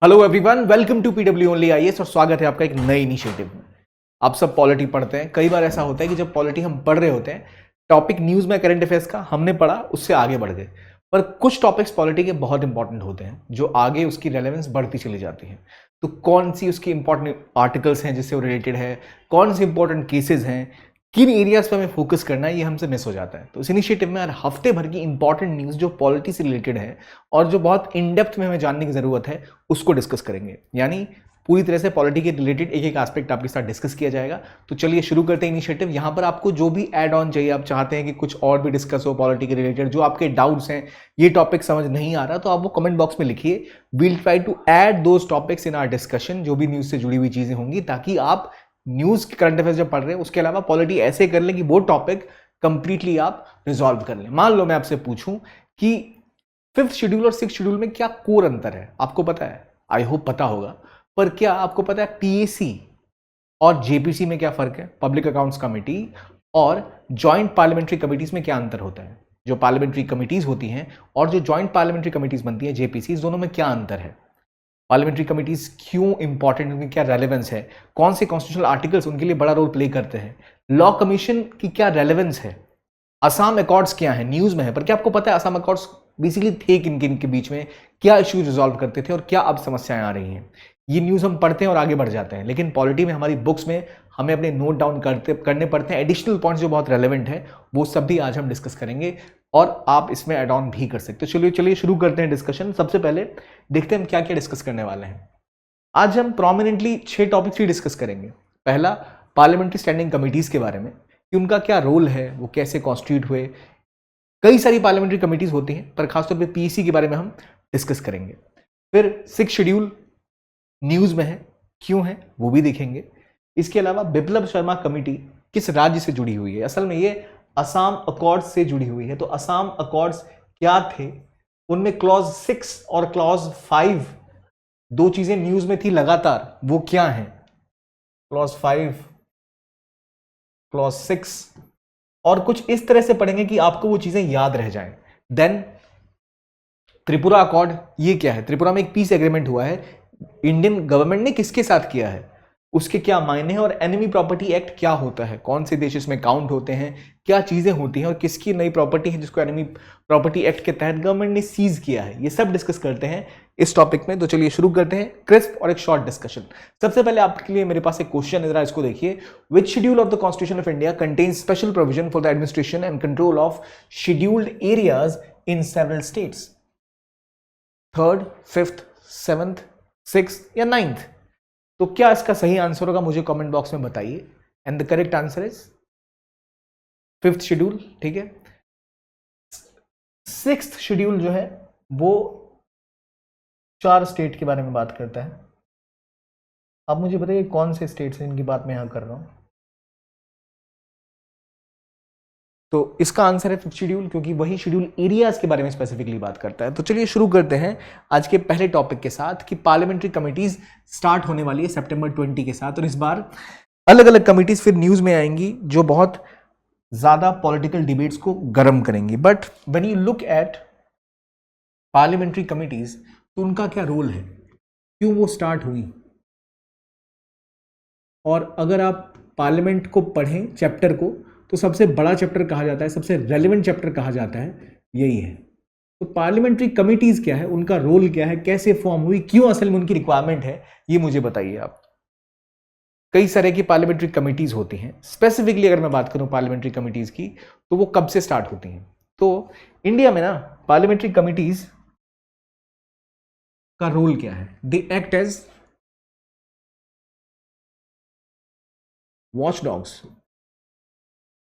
Hello everyone, welcome to PW only IAS और स्वागत है आपका एक नए इनिशिएटिव में। आप सब पॉलिटी पढ़ते हैं। कई बार ऐसा होता है कि जब पॉलिटी हम पढ़ रहे होते हैं, टॉपिक न्यूज़ में करंट अफेयर्स का हमने पढ़ा, उससे आगे बढ़ गए, पर कुछ टॉपिक्स पॉलिटी के बहुत इंपॉर्टेंट होते हैं जो आगे उसकी रेलेवेंस बढ़ती चली जाती है। तो कौन सी उसकी इंपॉर्टेंट आर्टिकल्स हैं जिससे वो रिलेटेड है, कौन से इंपॉर्टेंट केसेज हैं, किन एरियाज पे हमें फोकस करना है, ये हमसे मिस हो जाता है। तो इस इनिशिएटिव में हर हफ्ते भर की इंपॉर्टेंट न्यूज़ जो पॉलिटी से रिलेटेड है और जो बहुत इन डेप्थ में हमें जानने की ज़रूरत है, उसको डिस्कस करेंगे। यानी पूरी तरह से पॉलिटी के रिलेटेड एक एक एस्पेक्ट आपके साथ डिस्कस किया जाएगा। तो चलिए शुरू करते हैं इनिशिएटिव। यहाँ पर आपको जो भी ऐड ऑन चाहिए, आप चाहते हैं कि कुछ और भी डिस्कस हो पॉलिटी के रिलेटेड, जो आपके डाउट्स हैं, ये टॉपिक समझ नहीं आ रहा, तो आप वो कमेंट बॉक्स में लिखिए। We'll try to add those topics in our discussion, जो भी न्यूज़ से जुड़ी हुई चीज़ें होंगी, ताकि आप न्यूज़ करंट अफेयर्स जब पढ़ रहे हैं उसके अलावा पॉलिटी ऐसे कर लें कि वो टॉपिक कंप्लीटली आप रिजॉल्व कर लें। मान लो मैं आपसे पूछूं कि 5th शेड्यूल और 6th शेड्यूल में क्या कोर अंतर है, आपको पता है? आई होप पता होगा। पर क्या आपको पता है पीएसी और जेपीसी में क्या फर्क है? पब्लिक अकाउंट्स कमेटी और जॉइंट पार्लियामेंट्री कमिटीज में क्या अंतर होता है? जो पार्लियामेंट्री कमिटीज होती हैं और जो जॉइंट पार्लियामेंट्री कमिटीज बनती है जेपीसी, दोनों में क्या अंतर है? पार्लियामेंट्री कमिटीज क्यों इंपॉर्टेंट, उनकी क्या रेलेवेंस है? कौन से कॉन्स्टिट्यूशनल आर्टिकल्स उनके लिए बड़ा रोल प्ले करते हैं? लॉ कमीशन की क्या रेलेवेंस है? असम अकॉर्ड्स क्या है? न्यूज में है, पर क्या आपको पता है असम अकॉर्ड्स बेसिकली थे किन किन के बीच में, क्या इश्यूज रिजॉल्व करते थे और क्या अब समस्याएं आ रही हैं? ये न्यूज़ हम पढ़ते हैं और आगे बढ़ जाते हैं, लेकिन पॉलिटी में हमारी बुक्स में हमें अपने नोट डाउन करने पड़ते हैं। एडिशनल पॉइंट्स जो बहुत रेलेवेंट है वो सब भी आज हम डिस्कस करेंगे और आप इसमें एड ऑन भी कर सकते हो। चलिए शुरू करते हैं डिस्कशन। सबसे पहले देखते हैं हम क्या क्या डिस्कस करने वाले हैं। आज हम प्रोमिनेंटली 6 टॉपिक्स ही डिस्कस करेंगे। पहला, पार्लियामेंट्री स्टैंडिंग कमिटीज के बारे में कि उनका क्या रोल है, वो कैसे कॉन्स्टिट्यूट हुए। कई सारी पार्लियामेंट्री कमिटीज होती हैं, पर खासतौर पर पीसी के बारे में हम डिस्कस करेंगे। फिर 6th शेड्यूल न्यूज में है, क्यों है वो भी देखेंगे। इसके अलावा बिप्लब शर्मा कमेटी किस राज्य से जुड़ी हुई है? असल में ये असम अकॉर्ड्स से जुड़ी हुई है। तो असम अकॉर्ड्स क्या थे? उनमें क्लॉज 6 और क्लॉज 5 दो चीजें न्यूज में थी लगातार, वो क्या है? क्लॉज 5, क्लॉज 6, और कुछ इस तरह से पढ़ेंगे कि आपको वो चीजें याद रह जाएं। देन त्रिपुरा अकॉर्ड, ये क्या है? त्रिपुरा में एक पीस एग्रीमेंट हुआ है, इंडियन गवर्नमेंट ने किसके साथ किया है, उसके क्या मायने हैं, और एनिमी प्रॉपर्टी एक्ट क्या होता है, कौन से देश इसमें काउंट होते हैं, क्या चीजें होती हैं और किसकी नई प्रॉपर्टी है जिसको एनिमी प्रॉपर्टी एक्ट के तहत गवर्नमेंट ने सीज किया है, ये सब डिस्कस करते हैं इस टॉपिक में। तो चलिए शुरू करते हैं, क्रिस्प और एक शॉर्ट डिस्कशन। सबसे पहले आपके लिए मेरे पास एक क्वेश्चन है, जरा इसको देखिए। Which schedule of the constitution of India contains special provision for the administration and control of scheduled areas in several states? 3rd, 5th, 7th, 6th या 9th? तो क्या इसका सही आंसर होगा, मुझे कमेंट बॉक्स में बताइए। And the correct answer is 5th schedule. ठीक है। 6th शेड्यूल जो है वो 4 स्टेट के बारे में बात करता है। अब मुझे बताइए कौन से स्टेट से इनकी बात मैं यहां कर रहा हूं। तो इसका आंसर है 5th शेड्यूल, क्योंकि वही शेड्यूल एरियाज के बारे में स्पेसिफिकली बात करता है। तो चलिए शुरू करते हैं आज के पहले टॉपिक के साथ कि पार्लियामेंट्री कमिटीज स्टार्ट होने वाली है सितंबर 20 के साथ, और इस बार अलग अलग कमिटीज फिर न्यूज में आएंगी जो बहुत ज्यादा पॉलिटिकल डिबेट्स को गर्म करेंगी। But when you look at parliamentary committees, तो उनका क्या रोल है, क्यों वो स्टार्ट हुई, और अगर आप पार्लियामेंट को पढ़ें चैप्टर को, तो सबसे बड़ा चैप्टर कहा जाता है, सबसे रेलेवेंट चैप्टर कहा जाता है, यही है। तो पार्लियामेंट्री कमिटीज क्या है, उनका रोल क्या है, कैसे फॉर्म हुई, क्यों असल में उनकी रिक्वायरमेंट है, ये मुझे बताइए आप। कई सारे की पार्लियामेंट्री कमिटीज होती हैं। स्पेसिफिकली अगर मैं बात करूं पार्लियामेंट्री कमिटीज की, तो वो कब से स्टार्ट होती हैं? तो इंडिया में ना पार्लियामेंट्री कमिटीज का रोल क्या है? They act as watchdogs.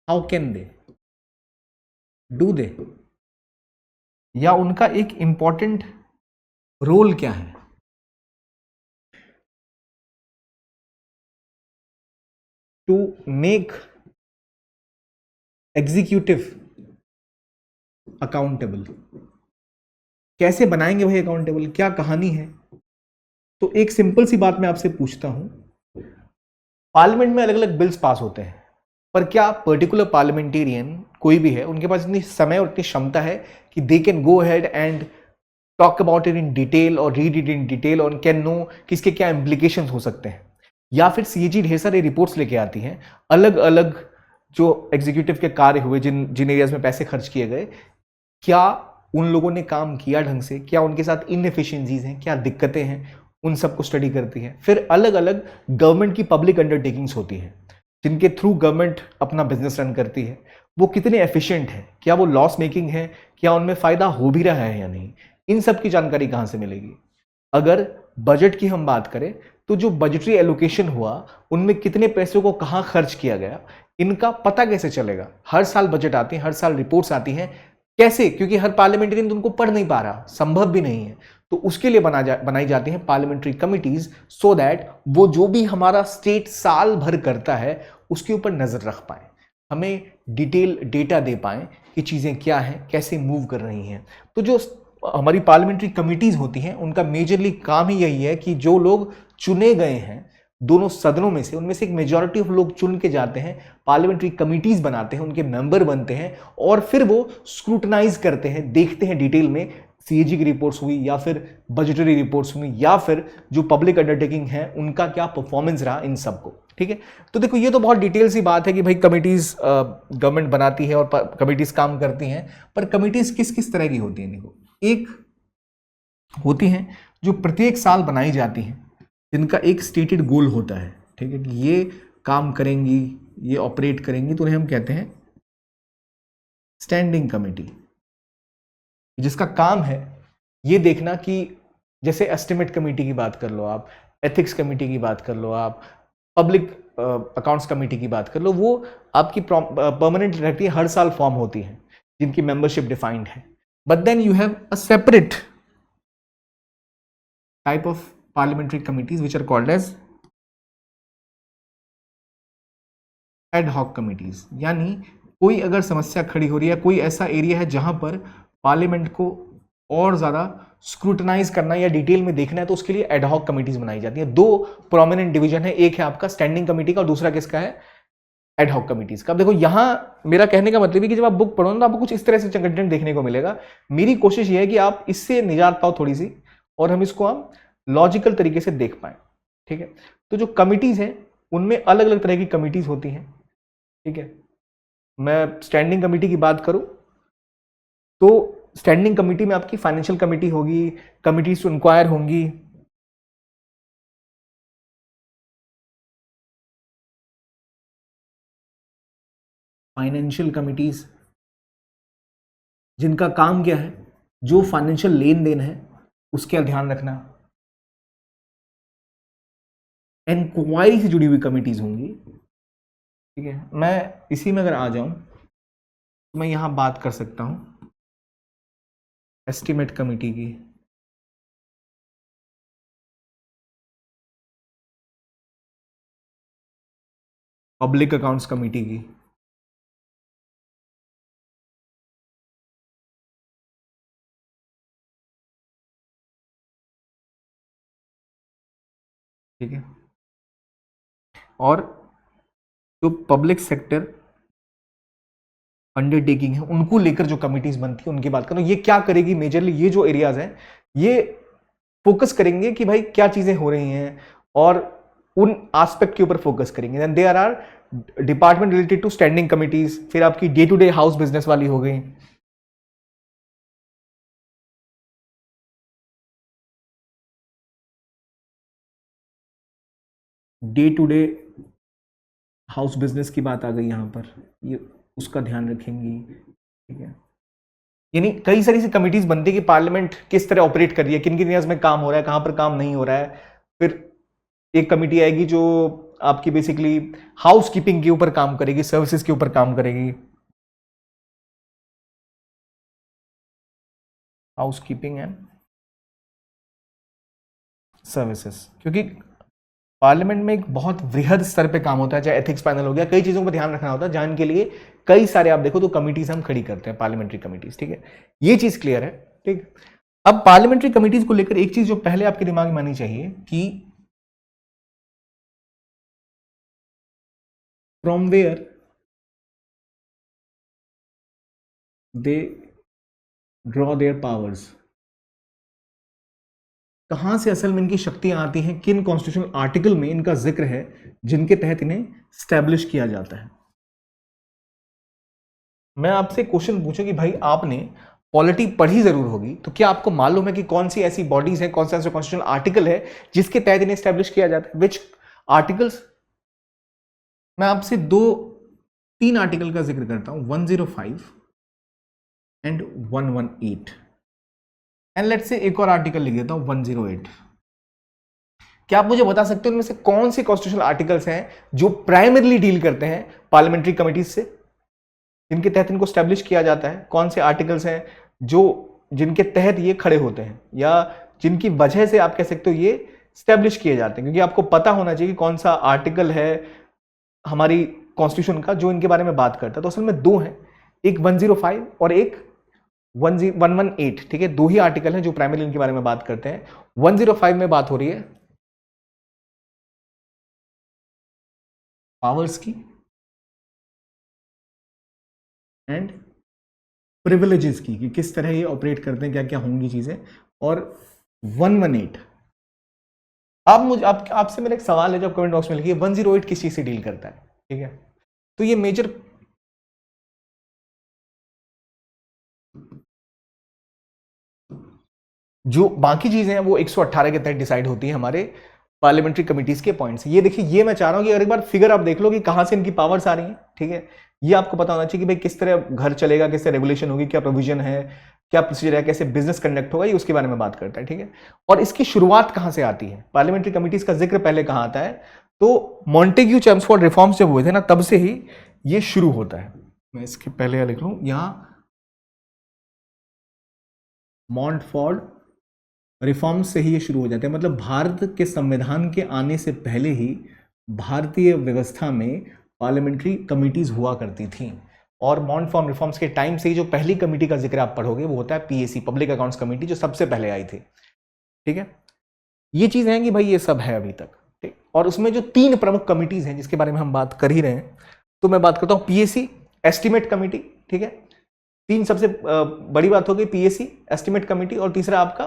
How can they, do they, या उनका एक इंपॉर्टेंट रोल क्या है? To make executive accountable. कैसे बनाएंगे भाई अकाउंटेबल, क्या कहानी है? तो एक सिंपल सी बात मैं आपसे पूछता हूं, पार्लियामेंट में अलग अलग बिल्स पास होते हैं, पर क्या पर्टिकुलर पार्लियामेंटेरियन कोई भी है, उनके पास इतनी समय और इतनी क्षमता है कि they can go ahead and talk about it in detail और रीड इट इन डिटेल और कैन नो कि इसके क्या इम्प्लीकेशंस हो सकते हैं। या फिर सीएजी ढेर सारे रिपोर्ट्स लेके आती हैं, अलग अलग जो एग्जीक्यूटिव के कार्य हुए, जिन जिन एरियाज में पैसे खर्च किए गए, क्या उन लोगों ने काम किया ढंग से, क्या उनके साथ इनएफिशिएंसीज हैं, क्या दिक्कतें हैं, उन सबको स्टडी करती है। फिर अलग अलग गवर्नमेंट की पब्लिक अंडरटेकिंग्स होती हैं जिनके थ्रू गवर्नमेंट अपना बिजनेस रन करती है, वो कितने एफिशिएंट है, क्या वो लॉस मेकिंग है, क्या उनमें फायदा हो भी रहा है या नहीं, इन सब की जानकारी कहां से मिलेगी। अगर बजट की हम बात करें तो जो बजटरी एलोकेशन हुआ उनमें कितने पैसों को कहां खर्च किया गया, इनका पता कैसे चलेगा। हर साल बजट आती है, हर साल रिपोर्ट्स आती हैं, कैसे, क्योंकि हर पार्लियामेंटेरियन उनको पढ़ नहीं पा रहा, संभव भी नहीं है, तो उसके लिए बनाई जाती हैं पार्लियामेंट्री कमिटीज, सो दैट वो जो भी हमारा स्टेट साल भर करता है उसके ऊपर नजर रख पाए, हमें डिटेल डेटा दे पाए कि चीजें क्या हैं, कैसे मूव कर रही हैं। तो जो हमारी पार्लियामेंट्री कमिटीज होती हैं उनका मेजरली काम ही यही है कि जो लोग चुने गए हैं दोनों सदनों में से, उनमें से एक मेजॉरिटी ऑफ लोग चुन के जाते हैं, पार्लियामेंट्री कमिटीज बनाते हैं, उनके मेंबर बनते हैं और फिर वो स्क्रूटनाइज करते हैं, देखते हैं डिटेल में सीएजी की रिपोर्ट्स हुई या फिर बजटरी रिपोर्ट्स हुई या फिर जो पब्लिक अंडरटेकिंग है उनका क्या परफॉर्मेंस रहा, इन सबको। ठीक है, तो देखो ये तो बहुत डिटेल सी बात है कि भाई कमिटीज गवर्नमेंट बनाती है और कमिटीज काम करती हैं, पर कमिटीज किस किस तरह की होती हैं। देखो, एक होती हैं जो प्रत्येक साल बनाई जाती हैं, जिनका एक स्टेटेड गोल होता है, ठीक है, कि ये काम करेंगी, ये ऑपरेट करेंगी, तो उन्हें हम कहते हैं स्टैंडिंग कमेटी, जिसका काम है ये देखना कि जैसे एस्टिमेट कमेटी की बात कर लो आप, एथिक्स कमेटी की बात कर लो आप, पब्लिक अकाउंट्स कमेटी की बात कर लो, वो आपकी परमानेंट रहती है, हर साल फॉर्म होती है, जिनकी मेंबरशिप डिफाइंड है। But then you have a separate type of parliamentary committees which are called as ad hoc committees, यानी कोई अगर समस्या खड़ी हो रही है, कोई ऐसा एरिया है जहां पर पार्लियामेंट को और ज्यादा स्क्रूटनाइज करना या डिटेल में देखना है, तो उसके लिए एडहॉक कमिटीज बनाई जाती है। दो प्रोमिनेंट डिवीजन है, एक है आपका स्टैंडिंग कमेटी का और दूसरा किसका है, एडहॉक कमिटीज का। अब देखो यहां मेरा कहने का मतलब है कि जब आप बुक पढ़ो ना, तो आपको कुछ इस तरह से कंटेंट देखने को मिलेगा। मेरी कोशिश यह है कि आप इससे निजात पाओ थोड़ी सी, और हम इसको हम लॉजिकल तरीके से देख पाए। ठीक है, तो जो कमिटीज हैं उनमें अलग अलग तरह की कमिटीज होती हैं। ठीक है, मैं स्टैंडिंग कमेटी की बात करूं तो स्टैंडिंग कमेटी में आपकी फाइनेंशियल कमेटी होगी, कमिटीज टू इंक्वायर होंगी, फाइनेंशियल कमिटीज जिनका काम क्या है, जो फाइनेंशियल लेन देन है उसका ध्यान रखना। इंक्वायरी से जुड़ी हुई कमिटीज होंगी। ठीक है, मैं इसी में अगर आ जाऊं तो मैं यहां बात कर सकता हूं एस्टिमेट कमेटी की, पब्लिक अकाउंट्स कमेटी की, ठीक है, और जो पब्लिक सेक्टर अंडरटेकिंग है उनको लेकर जो कमिटीज बनती है उनकी बात करो। ये क्या करेगी मेजरली, ये जो एरियाज हैं ये फोकस करेंगे कि भाई क्या चीजें हो रही हैं और उन एस्पेक्ट के ऊपर फोकस करेंगे। Then there are department related to standing committees, फिर आपकी day to day house business वाली हो गई, day to day house business की बात आ गई यहां पर, ये उसका ध्यान रखेंगी। ठीक है, यानी कई सारी सी कमिटीज बनती है कि पार्लियामेंट किस तरह ऑपरेट कर रही है, किन किन एरियाज में काम हो रहा है, कहां पर काम नहीं हो रहा है। फिर एक कमिटी आएगी जो आपकी बेसिकली हाउस कीपिंग के ऊपर काम करेगी, सर्विसेज के ऊपर काम करेगी, हाउस कीपिंग एंड सर्विसेज, क्योंकि पार्लियामेंट में एक बहुत वृहद स्तर पे काम होता है, चाहे एथिक्स पैनल हो गया, कई चीजों पर ध्यान रखना होता है, जहां के लिए कई सारे आप देखो तो कमिटीज हम खड़ी करते हैं, पार्लियामेंट्री कमिटीज। ठीक है, ये चीज क्लियर है। ठीक, अब पार्लियामेंट्री कमिटीज को लेकर एक चीज जो पहले आपके दिमाग में आनी चाहिए कि from where they draw their powers, कहां से असल में इनकी शक्तियां आती हैं, किन कॉन्स्टिट्यूशनल आर्टिकल में इनका जिक्र है जिनके तहत इन्हें स्टैब्लिश किया जाता है। मैं आपसे क्वेश्चन पूछूं कि भाई आपने पॉलिटी पढ़ी जरूर होगी, तो क्या आपको मालूम है कि कौन सी ऐसी बॉडीज हैं, कौन सा ऐसा कॉन्स्टिट्यूशनल आर्टिकल है जिसके तहत इन्हें स्टैब्लिश किया जाता है, विच आर्टिकल्स? मैं आपसे तीन आर्टिकल का जिक्र करता हूं, 105 एंड 118, एंड लेट्स से एक और आर्टिकल लिख देता हूं 108। क्या आप मुझे बता सकते हो उनमें से कौन से कॉन्स्टिट्यूशनल आर्टिकल्स हैं जो प्राइमरीली डील करते हैं पार्लियामेंट्री कमिटीज से, जिनके तहत इनको स्टैब्लिश किया जाता है? कौन से आर्टिकल्स हैं जो जिनके तहत ये खड़े होते हैं, या जिनकी वजह से आप कह सकते हो ये स्टैब्लिश किए जाते हैं? क्योंकि आपको पता होना चाहिए कि कौन सा आर्टिकल है हमारी कॉन्स्टिट्यूशन का जो इनके बारे में बात करता है। तो असल में दो हैं, एक 105 और एक 118, ठीक है? दो ही आर्टिकल हैं जो प्राइमरी इनके बारे में बात करते हैं। 105 में बात हो रही है पावर्स की एंड प्रिविलेजेस की, कि किस तरह ये ऑपरेट करते हैं, क्या क्या होंगी चीजें। और 118, आपसे मेरा एक सवाल है जो कमेंट बॉक्स में लिखिए, 108 किस चीज से डील करता है? ठीक है, तो ये मेजर जो बाकी चीजें हैं वो 118 के तहत डिसाइड होती है हमारे पार्लियामेंट्री कमिटीज के पॉइंट्स। ये देखिए, ये मैं चाह रहा हूं कि एक बार फिगर आप देख लो कि कहां से इनकी पावर्स आ रही हैं। ठीक है, ये आपको पता होना चाहिए कि भाई किस तरह घर चलेगा, किस तरह रेगुलेशन होगी, क्या प्रोविजन है, क्या प्रोसीजर है, कैसे बिजनेस कंडक्ट होगा, ये उसके बारे में बात करता है। ठीक है, और इसकी शुरुआत कहां से आती है, पार्लियामेंट्री कमिटीज का जिक्र पहले कहां आता है? तो मॉन्टेग्यू चेम्सफोर्ड रिफॉर्म्स जब हुए थे ना, तब से ही ये शुरू होता है। मैं इसके पहले लिख लूं यहां, मॉन्टफोर्ड रिफॉर्म्स से ही ये शुरू हो जाते हैं। मतलब भारत के संविधान के आने से पहले ही भारतीय व्यवस्था में पार्लियामेंट्री कमिटीज हुआ करती थी। और मॉन्टफोर्ड रिफॉर्म्स के टाइम से ही जो पहली कमिटी का जिक्र आप पढ़ोगे वो होता है पीएसी, पब्लिक अकाउंट्स कमेटी, जो सबसे पहले आई थी। ठीक है, ये चीज है कि भाई ये सब है अभी तक। ठीक, और उसमें जो तीन प्रमुख कमिटीज हैं जिसके बारे में हम बात कर ही रहे हैं, तो मैं बात करता हूं पीएसी, एस्टिमेट कमिटी। ठीक है, तीन सबसे बड़ी बात हो गई, पीएसी, एस्टिमेट कमिटी, और तीसरा आपका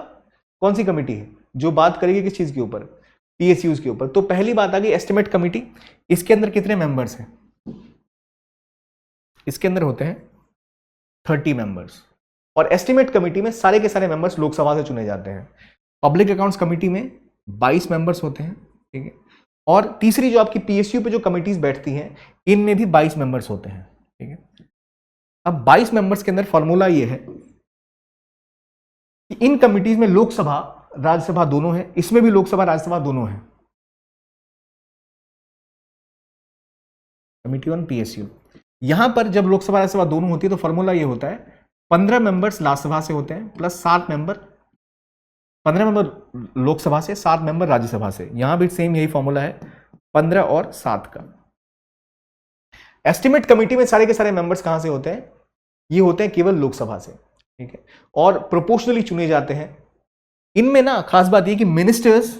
कौन सी कमिटी है जो बात करेगी किस चीज के ऊपर? पीएसयूज के ऊपर। तो पहली बात आ गई एस्टिमेट कमिटी। इसके अंदर कितने मेंबर्स हैं? इसके अंदर होते हैं 30 मेंबर्स, और एस्टिमेट कमिटी में सारे के सारे मेंबर्स लोकसभा से चुने जाते हैं। पब्लिक अकाउंट्स कमिटी में 22 मेंबर्स होते हैं। ठीक है, और तीसरी जो आपकी पीएसयू पे जो कमिटीज बैठती हैं, इनमें भी 22 मेंबर्स होते हैं। ठीक है, अब 22 मेंबर्स के अंदर फॉर्मूला ये है कि इन कमिटीज में लोकसभा राज्यसभा दोनों है, इसमें भी लोकसभा राज्यसभा दोनों है। कमिटी ऑन पीएसयू, यहां पर जब लोकसभा राज्यसभा दोनों होती है तो फॉर्मूला ये होता है 15 मेंबर्स राज्यसभा से होते हैं प्लस 7 मेंबर, 15 मेंबर लोकसभा से, 7 मेंबर राज्यसभा से। यहां भी सेम यही फॉर्मूला है, 15 और 7 का। एस्टिमेट कमिटी में सारे के सारे मेंबर्स कहां से होते हैं? ये होते हैं केवल लोकसभा से। ठीक है, और प्रोपोर्शनली चुने जाते हैं। इनमें ना खास बात यह कि ministers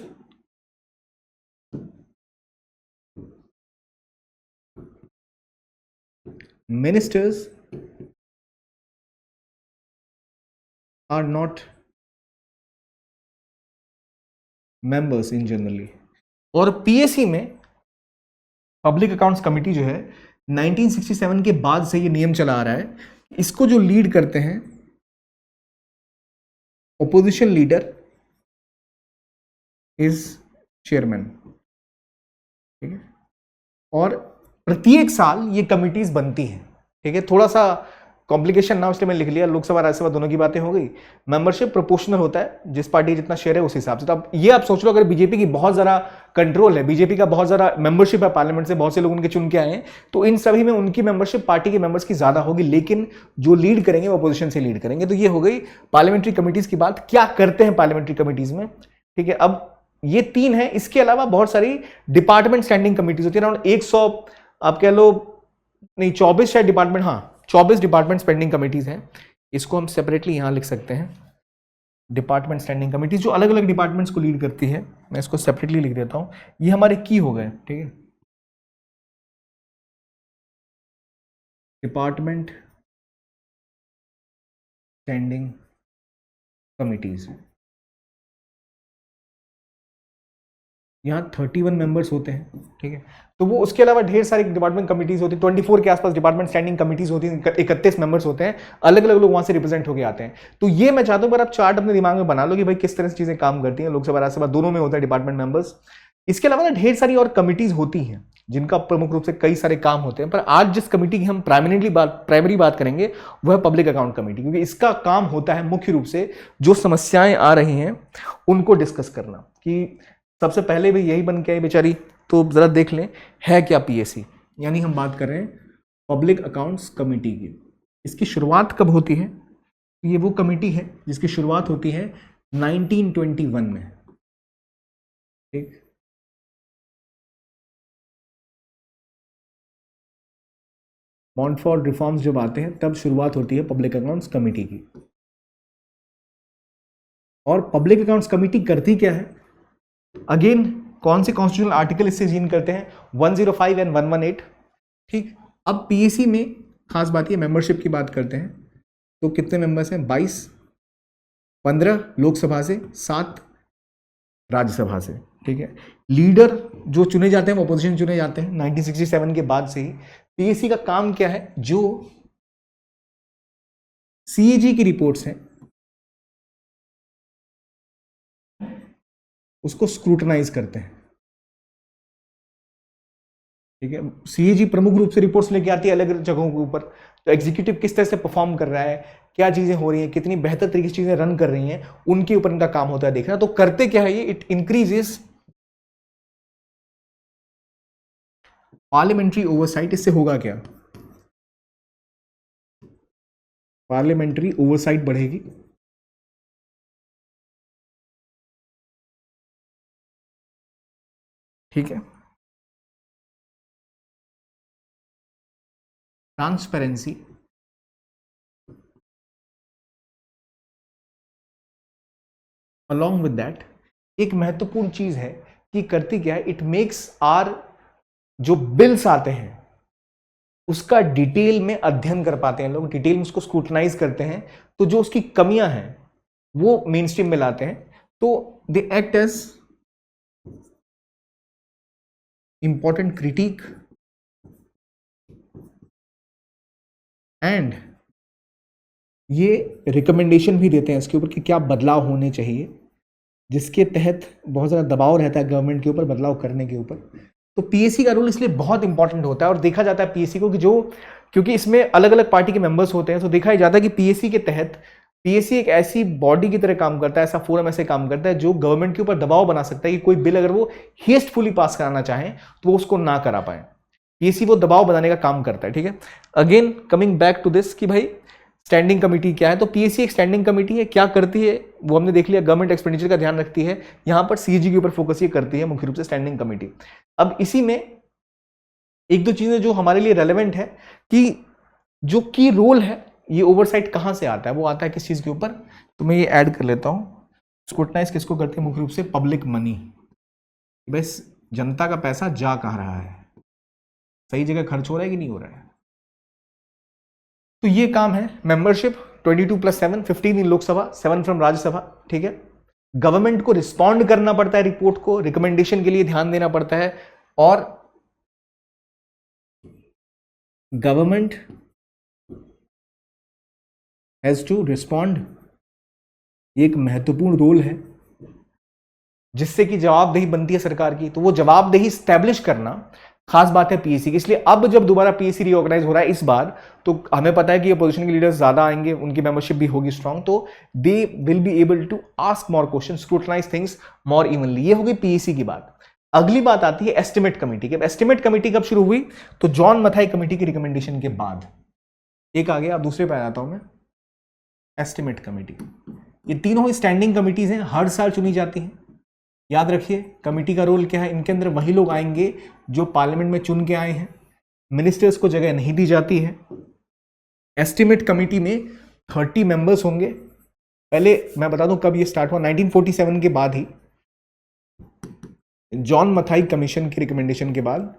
are not members in generally. और पीएसी में पब्लिक अकाउंट्स कमिटी जो है 1967 के बाद से ये नियम चला आ रहा है, इसको जो लीड करते हैं ओपोजिशन लीडर इज चेयरमैन। ठीक है, और प्रत्येक साल ये कमिटीज बनती हैं। ठीक है, थोड़ा सा कॉम्प्लिकेशन ना, उसलिए मैंने लिख लिया, लोकसभा राज्यसभा दोनों की बातें हो गई। मेंबरशिप प्रोपोर्शनल होता है, जिस पार्टी जितना शेयर है उस हिसाब से। तो अब ये आप सोच लो, अगर बीजेपी की बहुत ज्यादा कंट्रोल है, बीजेपी का बहुत ज्यादा मेंबरशिप है पार्लियामेंट से, बहुत से लोग उनके चुन के आए हैं, तो इन सभी में उनकी मेंबरशिप पार्टी के मेंबर्स की ज्यादा होगी, लेकिन जो लीड करेंगे वो अपोजिशन से लीड करेंगे। तो ये हो गई पार्लियामेंट्री कमिटीज की बात, क्या करते हैं पार्लियामेंट्री कमिटीज में। ठीक है, अब ये तीन है, इसके अलावा बहुत सारी डिपार्टमेंट स्टैंडिंग कमिटीज होती है, अराउंड 100 आप कह लो, नहीं 24 शायद डिपार्टमेंट, हाँ 24 डिपार्टमेंट स्टैंडिंग कमिटीज हैं। इसको हम सेपरेटली यहां लिख सकते हैं, डिपार्टमेंट स्टैंडिंग कमिटीज, जो अलग अलग डिपार्टमेंट्स को लीड करती है। मैं इसको सेपरेटली लिख देता हूं, ये हमारे की हो गए। ठीक है, डिपार्टमेंट स्टैंडिंग कमिटीज। यहाँ 31 मेंबर्स होते हैं, ठीक है। तो वो उसके अलावा ढेर सारी डिपार्टमेंट कमिटीज होती है, 24 के आसपास डिपार्टमेंट स्टैंडिंग कमिटीज होती हैं, 31 मेंबर्स होते हैं, अलग अलग लोग वहां से रिप्रेजेंट होकर आते हैं। तो ये मैं चाहता हूं पर आप चार्ट अपने दिमाग में बना लो कि भाई किस तरह से चीजें काम करती हैं। लोकसभा राज्यसभा दोनों में होता है डिपार्टमेंट मेंबर्स। इसके अलावा ना ढेर सारी और कमिटीज होती हैं जिनका प्रमुख रूप से कई सारे काम होते हैं, पर आज जिस कमेटी की हम प्राइमरी बात करेंगे वह पब्लिक अकाउंट कमेटी, क्योंकि इसका काम होता है मुख्य रूप से जो समस्याएं आ रही हैं उनको डिस्कस करना। कि सबसे पहले भी यही बन के आई बेचारी, तो जरा देख लें है क्या पीएसी। यानी हम बात कर रहे हैं पब्लिक अकाउंट्स कमेटी की। इसकी शुरुआत कब होती है? ये वो कमेटी है जिसकी शुरुआत होती है 1921 में, ठीक। मॉन्टफोर्ट रिफॉर्म्स जब आते हैं तब शुरुआत होती है पब्लिक अकाउंट्स कमेटी की। और पब्लिक अकाउंट्स कमेटी करती क्या है? अगेन कौन से कॉन्स्टिट्यूशनल आर्टिकल इससे जीन करते हैं? 105 एंड 118, ठीक। अब पीएसी में खास बात ये मेंबरशिप की बात करते हैं, तो कितने मेंबर्स हैं? 22, 15 लोकसभा से, 7 राज्यसभा से, ठीक है। लीडर जो चुने जाते हैं वो अपोजिशन चुने जाते हैं 1967 के बाद से ही। पीएसी का काम क्या है? जो सीएजी की रिपोर्ट्स हैं उसको स्क्रूटनाइज करते हैं, ठीक है। सीएजी प्रमुख रूप से रिपोर्ट्स लेके आती है अलग अलग जगहों के ऊपर, तो एग्जीक्यूटिव किस तरह से परफॉर्म कर रहा है, क्या चीजें हो रही हैं, कितनी बेहतर तरीके से चीजें रन कर रही हैं, उनके ऊपर इनका काम होता है देखना। तो करते क्या है ये? It increases parliamentary oversight. इससे होगा क्या? पार्लियामेंट्री ओवरसाइट बढ़ेगी, ठीक है। ट्रांसपेरेंसी, अलॉन्ग विद दैट एक महत्वपूर्ण चीज है कि करती क्या है? इट मेक्स आर जो बिल्स आते हैं उसका डिटेल में अध्ययन कर पाते हैं लोग, डिटेल में उसको स्क्रूटनाइज करते हैं, तो जो उसकी कमियां हैं वो मेन स्ट्रीम में लाते हैं। तो they act as important critic and ये रिकमेंडेशन भी देते हैं इसके ऊपर कि क्या बदलाव होने चाहिए, जिसके तहत बहुत ज़्यादा दबाव रहता है गवर्नमेंट के ऊपर बदलाव करने के ऊपर। तो पीएसी का रोल इसलिए बहुत इंपॉर्टेंट होता है और देखा जाता है पीएसी को कि जो, क्योंकि इसमें अलग अलग पार्टी के मेंबर्स होते हैं, तो देखा ही जाता है कि पीएसी के तहत पीएसी एक ऐसी बॉडी की तरह काम करता है, ऐसा फोरम ऐसे काम करता है जो गवर्नमेंट के ऊपर दबाव बना सकता है कि कोई बिल अगर वो हेस्टफुली पास कराना चाहे तो वो उसको ना करा पाए। पीएसी वो दबाव बनाने का काम करता है, ठीक है। Again coming back to this कि भाई स्टैंडिंग कमेटी क्या है, तो पीएसी एक स्टैंडिंग कमेटी है। क्या करती है वो हमने देख लिया, गवर्नमेंट एक्सपेंडिचर का ध्यान रखती है। यहां पर सीएजी के ऊपर फोकस ये करती है मुख्य रूप से स्टैंडिंग कमेटी। अब इसी में एक दो चीजें जो हमारे लिए रेलेवेंट है कि जो की रोल है ये ओवरसाइट कहां से आता है, वो आता है किस चीज के ऊपर, तो मैं ये ऐड कर लेता हूं। स्क्रूटनाइज किसको करती है? मुख्य रूप से पब्लिक मनी, बस जनता का पैसा जा कहां रहा है, सही जगह खर्च हो रहा है कि नहीं हो रहा है। तो ये काम है membership 22 + 7, 15 in Lok Sabha, 7 from Rajya Sabha, ठीक है। गवर्नमेंट को रिस्पॉन्ड करना पड़ता है रिपोर्ट को, रिकमेंडेशन के लिए ध्यान देना पड़ता है, और गवर्नमेंट हैज टू रिस्पॉन्ड। ये एक महत्वपूर्ण रोल है जिससे कि जवाबदेही बनती है सरकार की, तो वो जवाबदेही स्टैब्लिश करना खास बात है पीएसी की। इसलिए अब जब दोबारा पीएसी रीऑर्गेनाइज हो रहा है इस बार, तो हमें पता है कि अपोजिशन के लीडर्स ज्यादा आएंगे, उनकी मेंबरशिप भी होगी स्ट्रांग, तो they will be able to ask more question, scrutinize things more evenly. ये होगी पीएसी की बात। अगली बात आती है एस्टिमेट कमेटी की। अब एस्टिमेट कमेटी कब शुरू हुई? तो जॉन मथाई कमेटी की रिकमेंडेशन के बाद। एक आ गया, अब दूसरे पे आ जाता हूं मैं। एस्टिमेट कमेटी, ये तीनों स्टैंडिंग कमिटीज हैं, हर साल चुनी जाती हैं। याद रखिए कमेटी का रोल क्या है, इनके अंदर वही लोग आएंगे जो पार्लियामेंट में चुन के आए हैं, मिनिस्टर्स को जगह नहीं दी जाती है। एस्टिमेट कमेटी में 30 मेंबर्स होंगे। पहले मैं बता दूं कब ये स्टार्ट हुआ, 1947 के बाद ही, जॉन मथाई कमीशन की रिकमेंडेशन के बाद।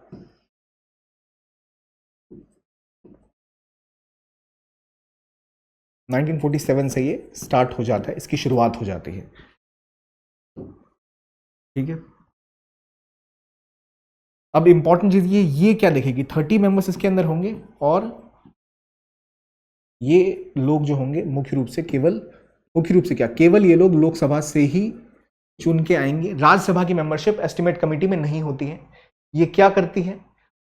नाइनटीन 1947 से ये स्टार्ट हो जाता है, इसकी शुरुआत हो जाती है, ठीक है। अब इंपॉर्टेंट चीज ये क्या देखेगी, 30 मेंबर्स इसके अंदर होंगे और ये लोग जो होंगे मुख्य रूप से क्या, केवल ये लोग लोकसभा से ही चुन के आएंगे। राज्यसभा की मेंबरशिप एस्टिमेट कमेटी में नहीं होती है। ये क्या करती है,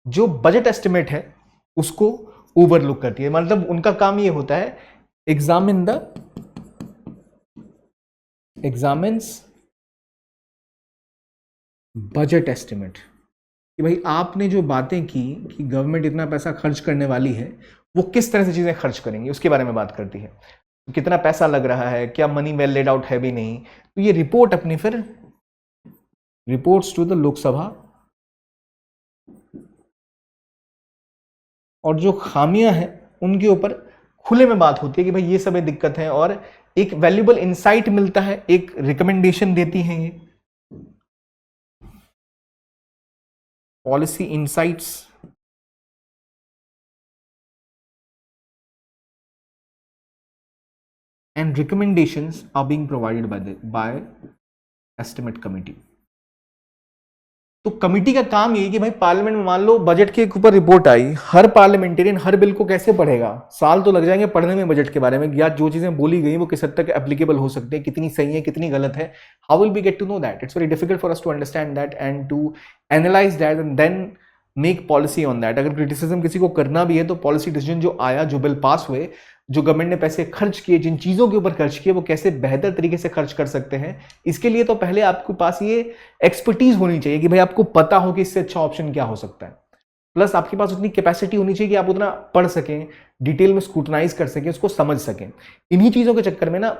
जो बजट एस्टिमेट है उसको ओवरलुक करती है। मतलब उनका काम ये होता है, एग्जामिन्स बजट एस्टिमेट, कि भाई आपने जो बातें की कि गवर्नमेंट इतना पैसा खर्च करने वाली है, वो किस तरह से चीजें खर्च करेंगे उसके बारे में बात करती है। कितना पैसा लग रहा है, क्या मनी वेल लेड आउट है भी नहीं, तो ये रिपोर्ट अपनी फिर रिपोर्ट्स टू द लोकसभा, और जो खामियां हैं उनके ऊपर खुले में बात होती है कि भाई ये सब दिक्कत है, और एक वैल्यूएबल इंसाइट मिलता है, एक रिकमेंडेशन देती हैं ये policy insights and recommendations are being provided by estimate committee। तो कमिटी का काम ये कि भाई पार्लियामेंट में मान लो बजट के ऊपर रिपोर्ट आई, हर पार्लियामेंटेरियन हर बिल को कैसे पढ़ेगा, साल तो लग जाएंगे पढ़ने में बजट के बारे में, या जो चीजें बोली गई वो किस हद तक एप्लीकेबल हो सकती है, कितनी सही है कितनी गलत है, how will be get to know that. It's very difficult for us to understand that and to analyze that and then make policy on that. अगर क्रिटिसिज्म किसी को करना भी है तो पॉलिसी डिसीजन जो आया, जो बिल पास हुए, जो गवर्नमेंट ने पैसे खर्च किए, जिन चीजों के ऊपर खर्च किए, वो कैसे बेहतर तरीके से खर्च कर सकते हैं, इसके लिए तो पहले आपके पास ये एक्सपर्टीज होनी चाहिए कि भाई आपको पता हो कि इससे अच्छा ऑप्शन क्या हो सकता है। प्लस आपके पास उतनी कैपेसिटी होनी चाहिए कि आप उतना पढ़ सकें, डिटेल में स्क्रूटनाइज कर सकें, उसको समझ सकें। इन्हीं चीजों के चक्कर में ना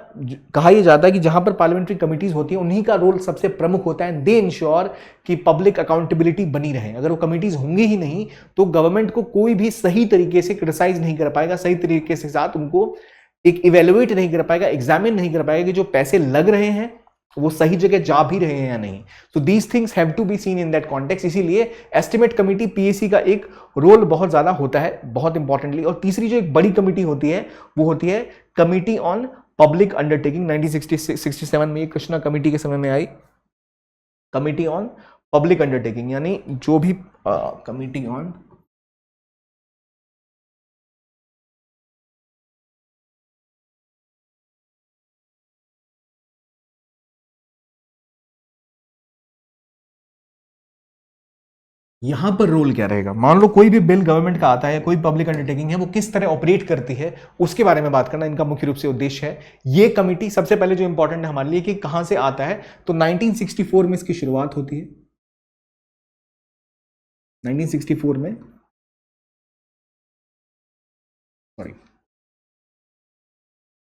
कहा यह जाता है कि जहां पर पार्लियामेंट्री कमिटीज होती हैं उन्हीं का रोल सबसे प्रमुख होता है। दे इंश्योर कि पब्लिक अकाउंटेबिलिटी बनी रहे। अगर वो कमिटीज होंगी ही नहीं तो गवर्नमेंट को कोई भी सही तरीके से क्रिटिसाइज नहीं कर पाएगा, सही तरीके से साथ उनको एक इवेल्युएट नहीं कर पाएगा, एग्जामिन नहीं कर पाएगा कि जो पैसे लग रहे हैं वो सही जगह जा भी रहे हैं या नहीं। So these things have to be seen in that context. इसीलिए एस्टिमेट कमिटी पीएसी का एक रोल बहुत ज्यादा होता है, बहुत इंपॉर्टेंटली। और तीसरी जो एक बड़ी कमिटी होती है वो होती है कमिटी ऑन पब्लिक अंडरटेकिंग। 1967 में कृष्णा कमिटी के समय में आई कमिटी ऑन पब्लिक अंडरटेकिंग, यानी जो भी कमिटी ऑन यहां पर रोल क्या रहेगा। मान लो कोई भी बिल गवर्नमेंट का आता है, कोई पब्लिक अंडरटेकिंग है, वो किस तरह ऑपरेट करती है उसके बारे में बात करना इनका मुख्य रूप से उद्देश्य है। ये कमिटी सबसे पहले जो इंपॉर्टेंट है हमारे लिए कि कहां से आता है, तो 1964 में इसकी शुरुआत होती है। 1964 में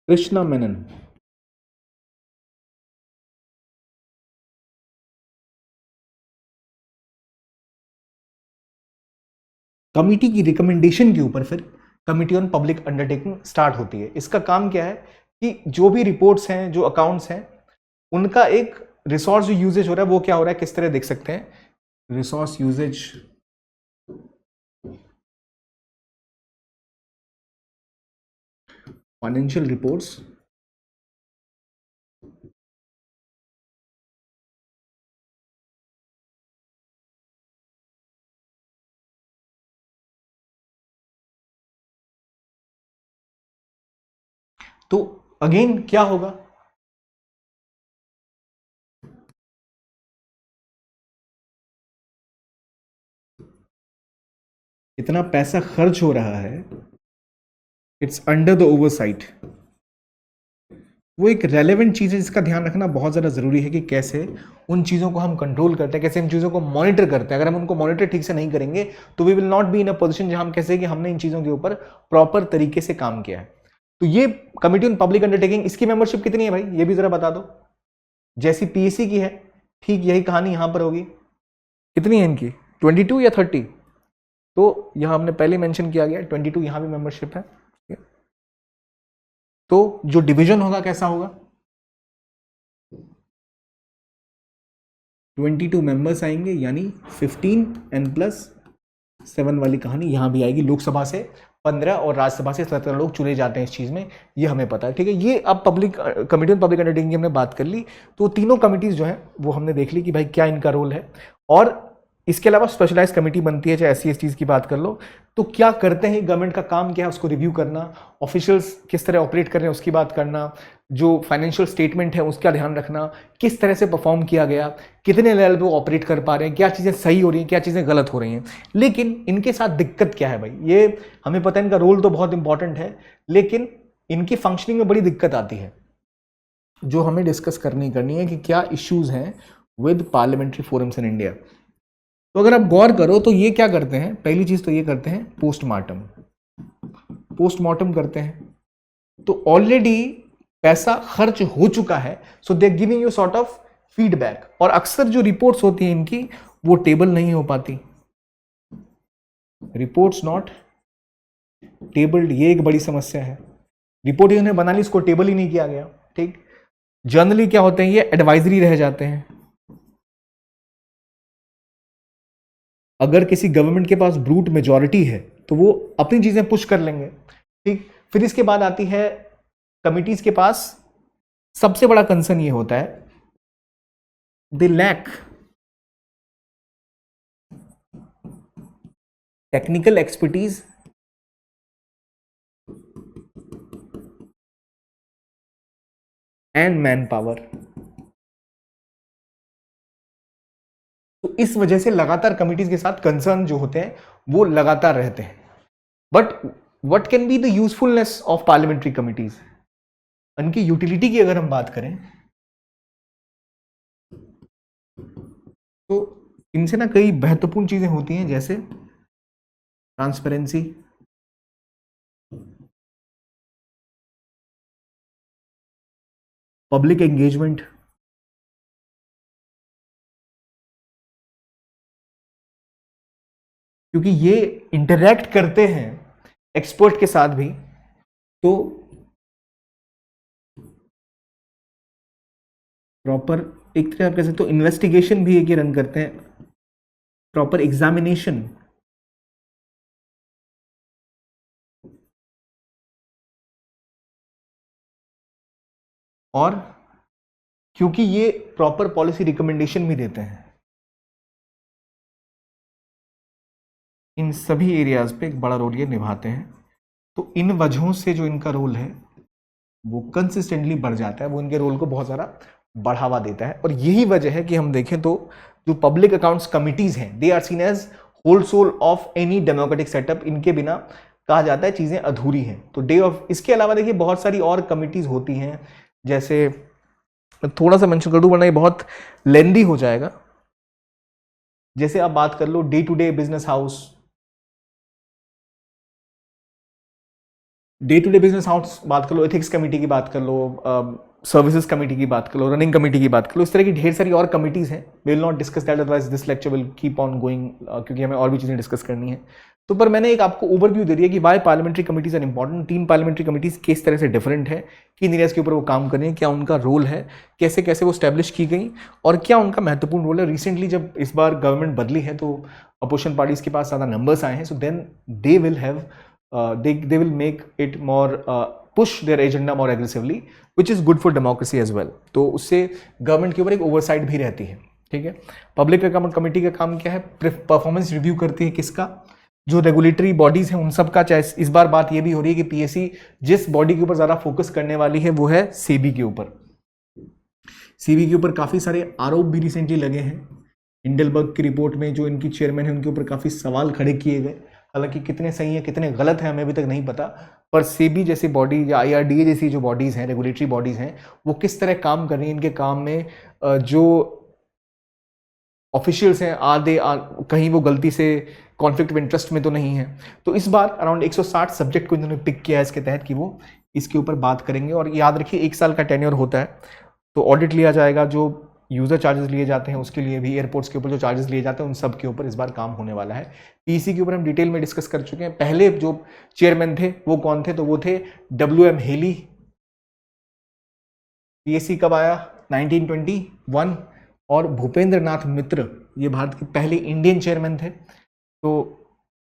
कृष्णा मेनन कमिटी की रिकमेंडेशन के ऊपर फिर committee on public undertaking start होती है। इसका काम क्या है कि जो भी रिपोर्ट्स हैं, जो अकाउंट्स हैं, उनका एक रिसोर्स जो यूजेज हो रहा है वो क्या हो रहा है, किस तरह देख सकते हैं। रिसोर्स यूजेज फाइनेंशियल रिपोर्ट्स तो अगेन क्या होगा, इतना पैसा खर्च हो रहा है, इट्स अंडर द ओवरसाइट। वो एक रेलेवेंट चीज है जिसका ध्यान रखना बहुत ज़्यादा ज़रूरी है कि कैसे उन चीज़ों को हम कंट्रोल करते हैं, कैसे इन चीज़ों को मॉनिटर करते हैं। अगर हम उनको मॉनिटर ठीक से नहीं करेंगे तो we will not be in a position जहां हम कैसे कि हमने इन चीज़ों के ऊपर प्रॉपर तरीके से काम किया है। तो ये कमिटी ऑन पब्लिक अंडरटेकिंग, इसकी मेंबरशिप कितनी है भाई, ये भी जरा बता दो। जैसी पीएससी की है ठीक यही कहानी यहां पर होगी। कितनी है इनकी, 22 या 30? तो यहां हमने पहले मेंशन किया गया 22 यहां भी मेंबरशिप है। तो जो डिवीजन होगा कैसा होगा, 22 मेंबर्स आएंगे, यानी 15 n प्लस 7 वाली कहानी यहां भी आएगी। लोकसभा से 15 और राज्यसभा से 17 लोग चुने जाते हैं इस चीज में, ये हमें पता है। ठीक है, ये अब public committee on public undertaking की हमने बात कर ली। तो तीनों कमिटीज जो हैं वो हमने देख ली कि भाई क्या इनका रोल है। और इसके अलावा स्पेशलाइज कमेटी बनती है, चाहे SC/STs की बात कर लो, तो क्या करते हैं गवर्नमेंट का काम क्या है उसको रिव्यू करना, ऑफिशियल्स किस तरह ऑपरेट कर रहे हैं उसकी बात करना, जो फाइनेंशियल स्टेटमेंट है उसका ध्यान रखना, किस तरह से परफॉर्म किया गया, कितने लेवल पे ऑपरेट कर पा रहे हैं, क्या चीज़ें सही हो रही हैं, क्या चीज़ें गलत हो रही हैं। लेकिन इनके साथ दिक्कत क्या है भाई, ये हमें पता है इनका रोल तो बहुत इंपॉर्टेंट है, लेकिन इनकी फंक्शनिंग में बड़ी दिक्कत आती है जो हमें डिस्कस करनी है कि क्या इश्यूज हैं with parliamentary forums in India. तो अगर आप गौर करो तो ये क्या करते हैं, पहली चीज तो ये करते हैं पोस्टमार्टम करते हैं। तो ऑलरेडी पैसा खर्च हो चुका है, so they are giving you sort of feedback, और अक्सर जो रिपोर्ट्स होती हैं इनकी वो टेबल नहीं हो पाती, रिपोर्ट्स नॉट टेबल्ड, ये एक बड़ी समस्या है। रिपोर्ट इन्होंने बना ली, इसको टेबल ही नहीं किया गया। ठीक, जनरली क्या होते हैं ये एडवाइजरी रह जाते हैं। अगर किसी गवर्नमेंट के पास ब्रूट मेजॉरिटी है तो वो अपनी चीजें पुश कर लेंगे। ठीक, फिर इसके बाद आती है कमिटीज के पास सबसे बड़ा कंसर्न ये होता है they lack technical expertise and manpower. तो इस वजह से लगातार कमिटीज के साथ कंसर्न जो होते हैं वो लगातार रहते हैं। But what can be the usefulness of parliamentary committees, उनकी यूटिलिटी की अगर हम बात करें तो इनसे ना कई महत्वपूर्ण चीजें होती हैं, जैसे ट्रांसपेरेंसी, पब्लिक एंगेजमेंट, क्योंकि ये इंटरैक्ट करते हैं एक्सपर्ट के साथ भी, तो प्रॉपर एक तरह आप कह सकते हो इन्वेस्टिगेशन भी एक रन करते हैं, प्रॉपर एग्जामिनेशन, और क्योंकि ये प्रॉपर पॉलिसी रिकमेंडेशन भी देते हैं, इन सभी एरियाज पे एक बड़ा रोल ये निभाते हैं। तो इन वजहों से जो इनका रोल है वो कंसिस्टेंटली बढ़ जाता है, वो इनके रोल को बहुत ज़्यादा बढ़ावा देता है। और यही वजह है कि हम देखें तो जो पब्लिक अकाउंट्स कमिटीज हैं they are seen as whole soul of any democratic setup, इनके बिना कहा जाता है चीज़ें अधूरी हैं। तो डे ऑफ, इसके अलावा देखिए बहुत सारी और कमिटीज होती हैं, जैसे थोड़ा सा मेंशन कर दूं वरना ये बहुत लेंदी हो जाएगा। जैसे आप बात कर लो day to day business house, day to day business house बात कर लो, एथिक्स कमेटी की बात कर लो, सर्विसेज कमेटी की बात कर लो, रनिंग कमेटी की बात कर लो, इस तरह की ढेर सारी और कमिटीज हैं। We will not discuss that, otherwise this lecture will keep on going, क्योंकि हमें और भी चीजें डिस्कस करनी है। तो पर मैंने एक आपको ओवरव्यू दे दिया कि why parliamentary committees are important, 3 parliamentary committees किस तरह से डिफरेंट है, किन एरियाज के ऊपर वो काम कर रही हैं, क्या उनका रोल है, कैसे कैसे वो स्टैब्लिश की गई और क्या उनका महत्वपूर्ण रोल है। रिसेंटली जब इस बार गवर्नमेंट बदली है तो अपोजिशन पार्टीज के पास ज़्यादा नंबर्स आए हैं, so then they will have they will make it more push their agenda more aggressively, which is good for democracy as well। तो उससे गवर्नमेंट के ऊपर एक ओवरसाइट भी रहती है। ठीक है, पब्लिक अकाउंट कमेटी का काम क्या है, परफॉर्मेंस रिव्यू करती है किसका, जो रेगुलेटरी बॉडीज हैं उन सब का। चाहे इस बार बात ये भी हो रही है कि पीएससी जिस बॉडी के ऊपर ज़्यादा फोकस करने वाली है वो है सेबी के ऊपर। सेबी के ऊपर काफ़ी सारे आरोप भी रिसेंटली लगे हैं। हिंडलबर्ग की रिपोर्ट में जो इनकी चेयरमैन है उनके ऊपर काफ़ी सवाल खड़े किए गए, हालांकि कितने सही है कितने गलत है हमें अभी तक नहीं पता। पर सेबी जैसी बॉडी या आईआरडीए जैसी जो बॉडीज हैं, रेगुलेटरी बॉडीज हैं, वो किस तरह काम कर रही हैं, इनके काम में जो ऑफिशियल्स हैं कहीं वो गलती से कॉन्फ्लिक्ट ऑफ इंटरेस्ट में तो नहीं है। तो इस बार अराउंड 160 सब्जेक्ट को इन्होंने पिक किया है इसके तहत कि वो इसके ऊपर बात करेंगे। और याद रखिए 1 साल का टेन्योर होता है, तो ऑडिट लिया जाएगा, जो यूज़र चार्जेस लिए जाते हैं उसके लिए भी, एयरपोर्ट्स के ऊपर जो चार्जेस लिए जाते हैं उन सब के ऊपर इस बार काम होने वाला है। पीसी के ऊपर हम डिटेल में डिस्कस कर चुके हैं। पहले जो चेयरमैन थे वो कौन थे, तो वो थे WM हेली। पीएससी कब आया, 1921, और भूपेंद्र नाथ मित्र ये भारत के पहले इंडियन चेयरमैन थे। तो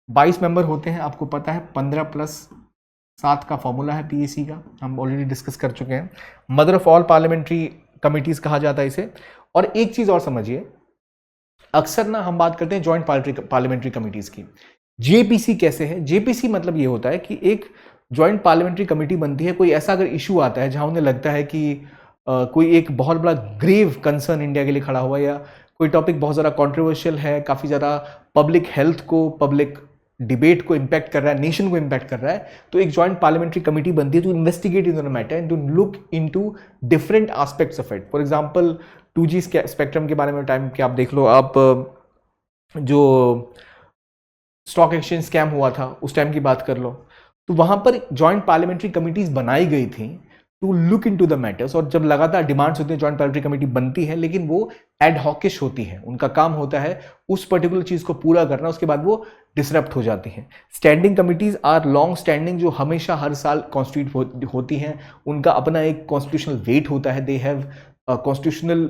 22 मेंबर होते हैं, आपको पता है 15+7 का फॉर्मूला है पीएससी का, हम ऑलरेडी डिस्कस कर चुके हैं। Mother of all parliamentary committees कहा जाता है इसे। और एक चीज और समझिए, अक्सर ना हम बात करते हैं जॉइंट पार्लियामेंट्री कमिटीज की। जेपीसी कैसे है? जेपीसी मतलब ये होता है कि एक जॉइंट पार्लियामेंट्री कमेटी बनती है, कोई ऐसा अगर इशू आता है जहां उन्हें लगता है कि कोई एक बहुत बड़ा ग्रेव कंसर्न इंडिया के लिए खड़ा हुआ, या कोई टॉपिक बहुत ज़्यादा कंट्रोवर्शियल है, काफ़ी ज़्यादा पब्लिक हेल्थ को, पब्लिक डिबेट को इंपैक्ट कर रहा है, नेशन को इंपैक्ट कर रहा है, तो एक जॉइंट पार्लियामेंट्री कमेटी बनती है to investigate in the matter and to look into different aspects of it. For example 2G spectrum के बारे में टाइम के आप देख लो, आप जो स्टॉक एक्सचेंज स्कैम हुआ था उस टाइम की बात कर लो, तो वहां पर जॉइंट पार्लियामेंट्री कमिटीज बनाई गई थी to look into the matters. और जब लगातार डिमांड्स होती है, जॉइंट पार्लियामेंट्री कमेटी बनती है, लेकिन वो एड हॉकिश होती है, उनका काम होता है उस पर्टिकुलर चीज को पूरा करना, उसके बाद वो डिसरप्ट हो जाती हैं। Standing committees are long standing, जो हमेशा हर साल कॉन्स्टिट्यूट होती हैं, उनका अपना एक कॉन्स्टिट्यूशनल वेट होता है, दे हैव कॉन्स्टिट्यूशनल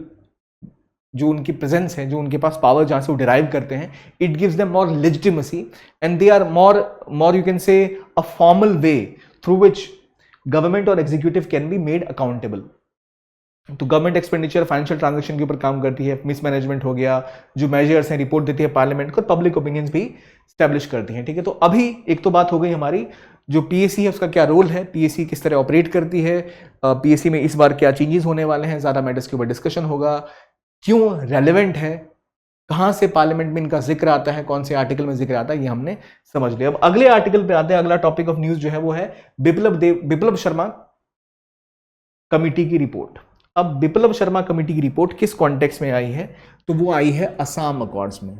जो उनकी प्रेजेंस है, जो उनके पास पावर जहां से वो डिराइव करते हैं, it gives them more legitimacy and they are more you can say a formal way through which government और executive can be made accountable. तो गवर्नमेंट एक्सपेंडिचर फाइनेंशियल ट्रांजैक्शन के ऊपर काम करती है, मिसमैनेजमेंट हो गया, जो मेजर्स हैं रिपोर्ट देती है पार्लियामेंट को, पब्लिक ओपिनियंस भी स्टैब्लिश करती हैं। ठीक है, तो अभी एक तो बात हो गई हमारी जो पीएससी है उसका क्या रोल है, पीएससी किस तरह ऑपरेट करती है, पीएससी में इस बार क्या चेंजेस होने वाले हैं, ज्यादा मैटर्स के ऊपर डिस्कशन होगा, क्यों रेलेवेंट है, कहां से पार्लियामेंट में इनका जिक्र आता है, कौन से आर्टिकल में जिक्र आता है, ये हमने समझ लिया। अब अगले आर्टिकल पे आते हैं। अगला टॉपिक ऑफ न्यूज जो है वो है बिप्लब शर्मा कमिटी की रिपोर्ट। अब बिप्लब शर्मा कमिटी की रिपोर्ट किस कॉन्टेक्स्ट में आई है? तो वो आई है असम अकॉर्ड्स में।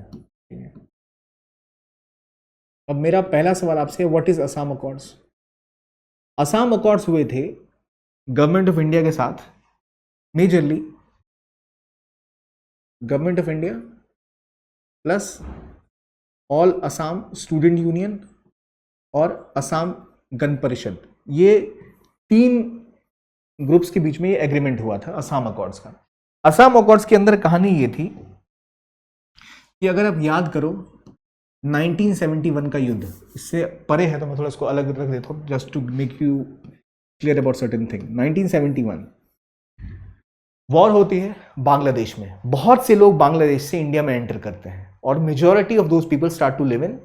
अब मेरा पहला सवाल आपसे, what is Assam accords? Assam accords हुए थे गवर्नमेंट ऑफ इंडिया के साथ, majorly government of India plus all Assam student union और असम गण परिषद, ये 3 ग्रुप्स के बीच में ये एग्रीमेंट हुआ था असम अकॉर्ड्स का। असम अकॉर्ड्स के अंदर कहानी ये थी कि अगर आप याद करो 1971 का युद्ध, इससे परे है तो मैं थोड़ा इसको अलग रख देता हूं just to make you clear about certain thing. 1971 war होती है बांग्लादेश में, बहुत से लोग बांग्लादेश से इंडिया में एंटर करते हैं और majority of those people start to live in